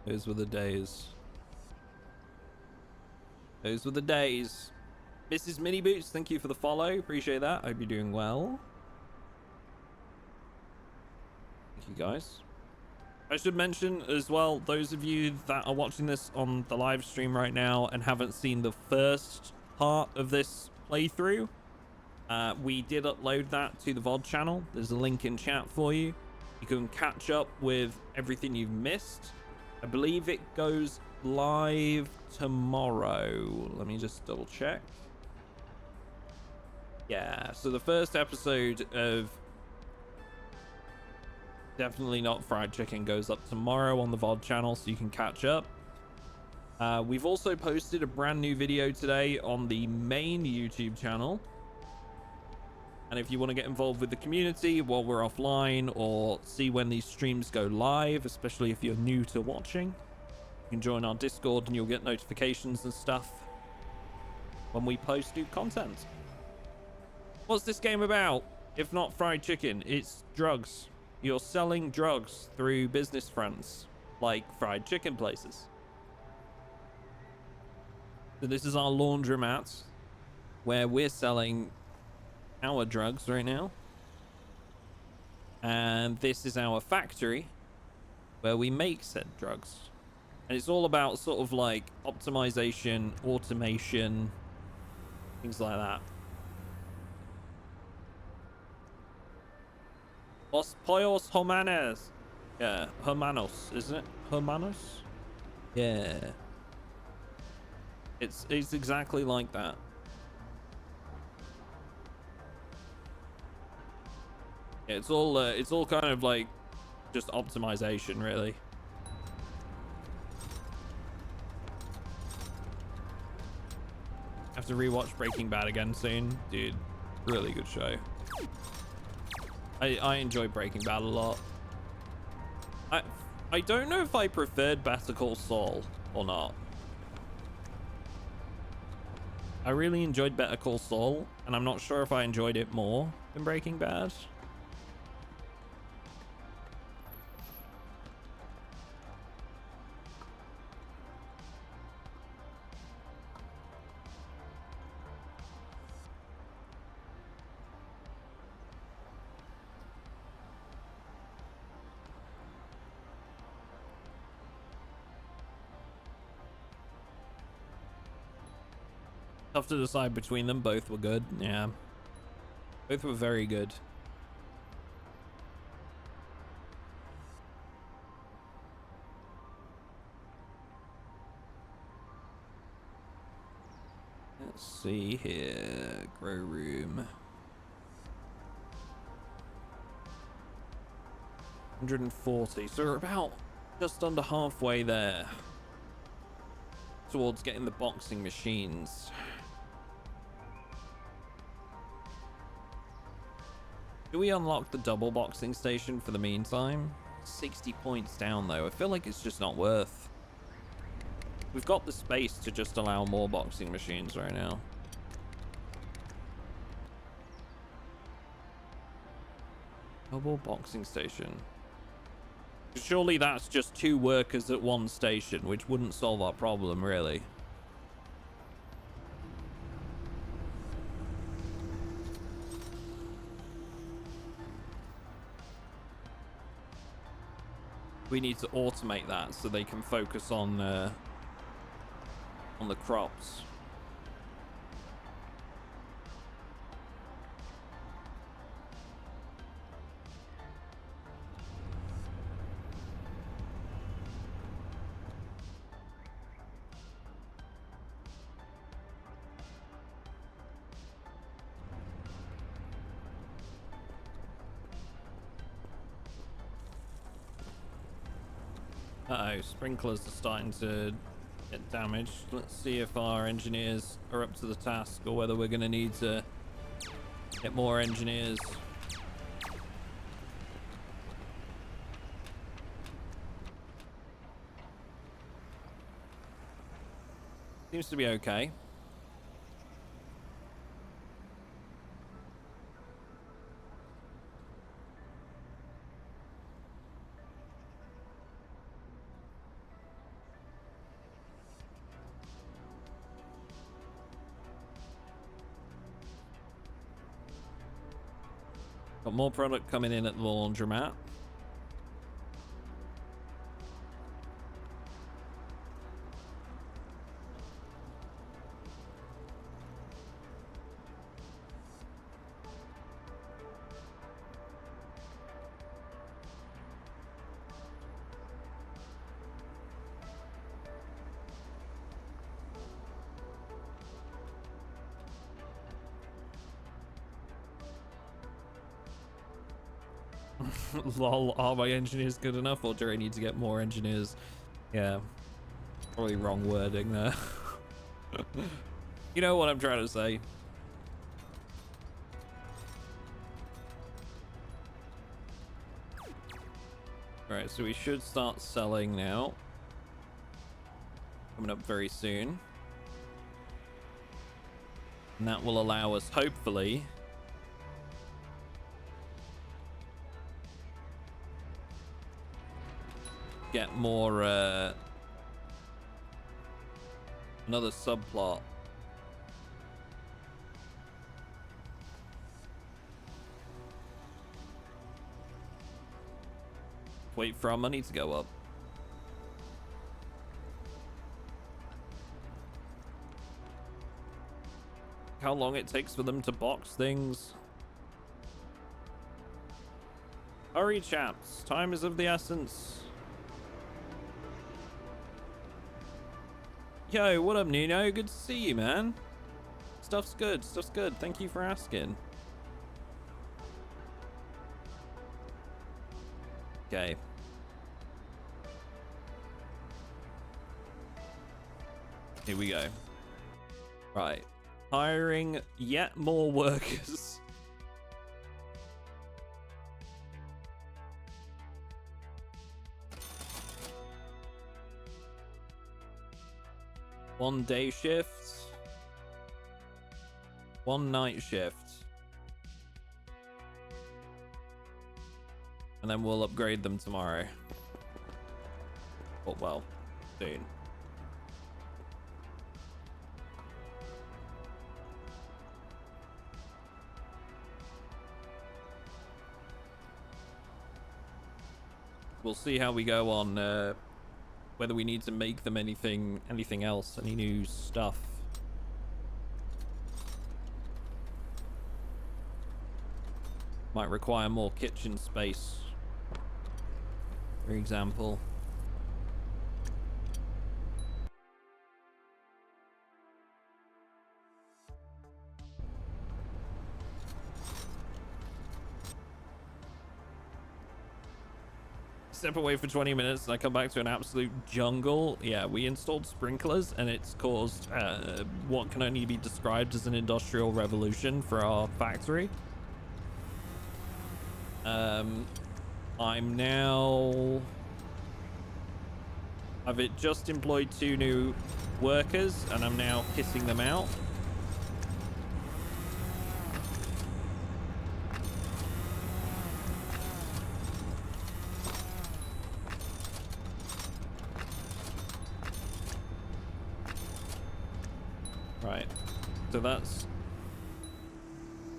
Speaker 1: Those were the days. Those were the days. Mrs. Mini Boots, thank you for the follow. Appreciate that. Hope you're doing well. Thank you, guys. I should mention as well, those of you that are watching this on the live stream right now and haven't seen the first part of this playthrough, we did upload that to the VOD channel. There's a link in chat for you. You can catch up with everything you've missed. I believe it goes live tomorrow. Let me just double check. Yeah, so the first episode of Definitely Not Fried Chicken goes up tomorrow on the VOD channel, so you can catch up. We've also posted a brand new video today on the main YouTube channel. And if you want to get involved with the community while we're offline or see when these streams go live, especially if you're new to watching, you can join our Discord and you'll get notifications and stuff when we post new content. What's this game about? If not fried chicken, it's drugs. You're selling drugs through business fronts, like fried chicken places. So this is our laundromat, where we're selling our drugs right now. And this is our factory, where we make said drugs. And it's all about sort of like optimization, automation, things like that. Los Pollos Hermanos. Yeah, Hermanos, isn't it? Hermanos? Yeah. It's exactly like that. Yeah, it's all kind of like just optimization, really. Have to rewatch Breaking Bad again soon, dude. Really good show. I enjoy Breaking Bad a lot. I don't know if I preferred Better Call Saul or not. I really enjoyed Better Call Saul, and I'm not sure if I enjoyed it more than Breaking Bad. Tough to decide between them. Both were good. Yeah. Both were very good. Let's see here. Grow room. 140. So we're about just under halfway there towards getting the boxing machines. Do we unlock the double boxing station for the meantime? 60 points down though. I feel like it's just not worth. We've got the space to just allow more boxing machines right now. Double boxing station. Surely that's just 2 workers at 1 station, which wouldn't solve our problem, really. We need to automate that so they can focus on the crops. Uh-oh, sprinklers are starting to get damaged. Let's see if our engineers are up to the task or whether we're going to need to get more engineers. Seems to be okay. Got more product coming in at the laundromat. Lol, are my engineers good enough or do I need to get more engineers? Yeah, probably wrong wording there. You know what I'm trying to say. Alright, so we should start selling now. Coming up very soon. And that will allow us, hopefully, get more, another subplot. Wait for our money to go up. How long it takes for them to box things. Hurry, chaps. Time is of the essence. Yo, what up, Nuno? Good to see you, man. Stuff's good. Stuff's good. Thank you for asking. Okay. Here we go. Right. Hiring yet more workers. One day shift. One night shift. And then we'll upgrade them tomorrow. Oh, well, soon. We'll see how we go on whether we need to make them anything else, any new stuff. Might require more kitchen space, for example. Step away for 20 minutes and I come back to an absolute jungle. Yeah, we installed sprinklers and it's caused what can only be described as an industrial revolution for our factory. I've just employed 2 new workers and I'm now kissing them out. Right, so that's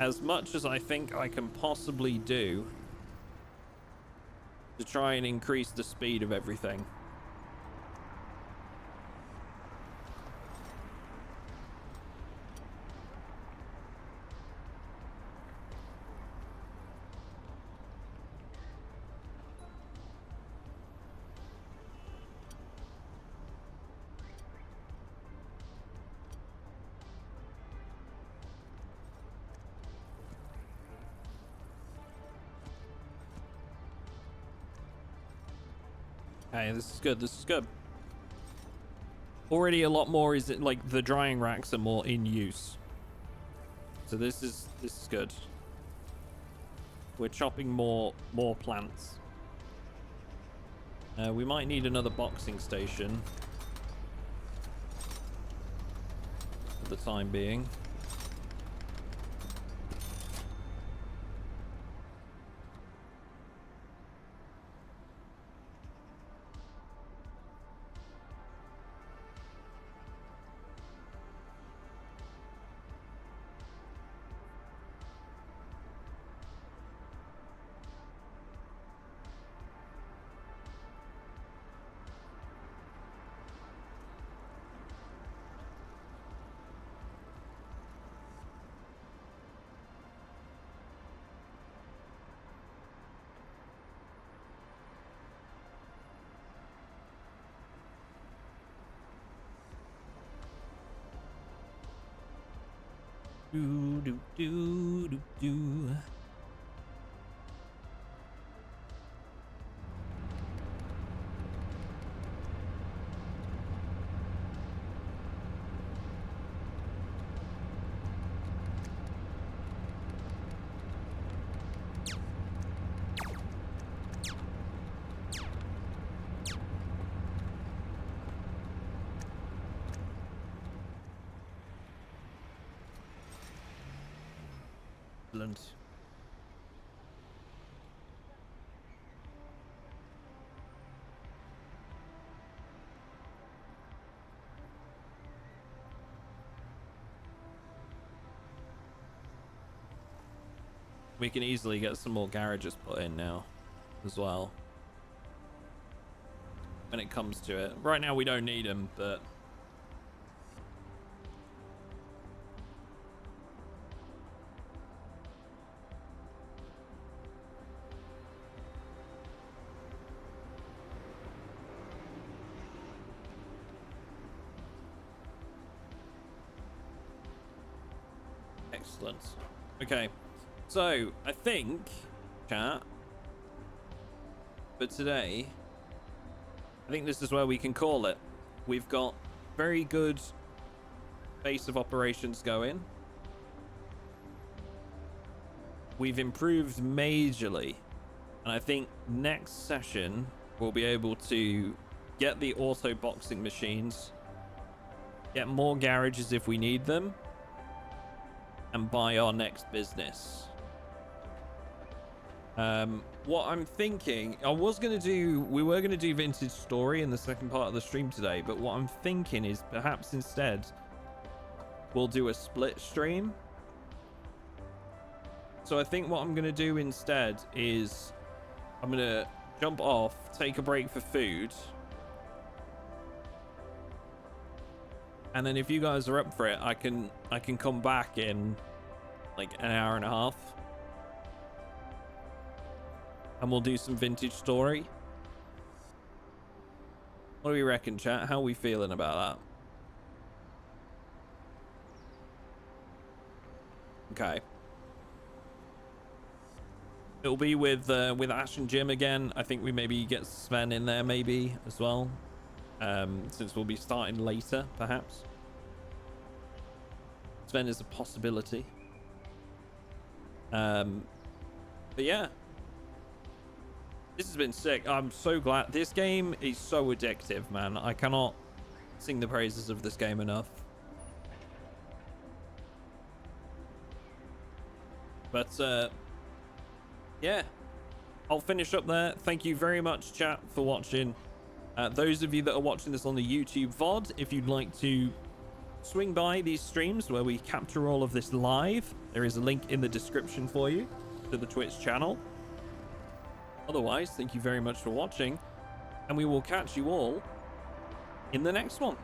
Speaker 1: as much as I think I can possibly do to try and increase the speed of everything. Okay, this is good. This is good. Already a lot more is it like the drying racks are more in use. So this is good. We're chopping more plants. We might need another boxing station for the time being. Do do do do do. Excellent. We can easily get some more garages put in now as well when it comes to it. Right now we don't need them, but excellent. Okay, so I think, chat, but today, I think this is where we can call it. We've got very good base of operations going. We've improved majorly, and I think next session we'll be able to get the auto boxing machines, get more garages if we need them, and buy our next business. What I'm thinking, we were going to do Vintage Story in the second part of the stream today, but what I'm thinking is perhaps instead we'll do a split stream. So I think what I'm going to do instead is I'm going to jump off, take a break for food, and then if you guys are up for it, I can come back in like an hour and a half. And we'll do some Vintage Story. What do we reckon, chat? How are we feeling about that? Okay. It'll be with Ash and Jim again. I think we maybe get Sven in there maybe as well. Since we'll be starting later, perhaps. Sven is a possibility. But yeah. This has been sick. I'm so glad. This game is so addictive, man. I cannot sing the praises of this game enough. But yeah, I'll finish up there. Thank you very much, chat, for watching. Those of you that are watching this on the YouTube VOD, if you'd like to swing by these streams where we capture all of this live, there is a link in the description for you to the Twitch channel. Otherwise, thank you very much for watching, and we will catch you all in the next one.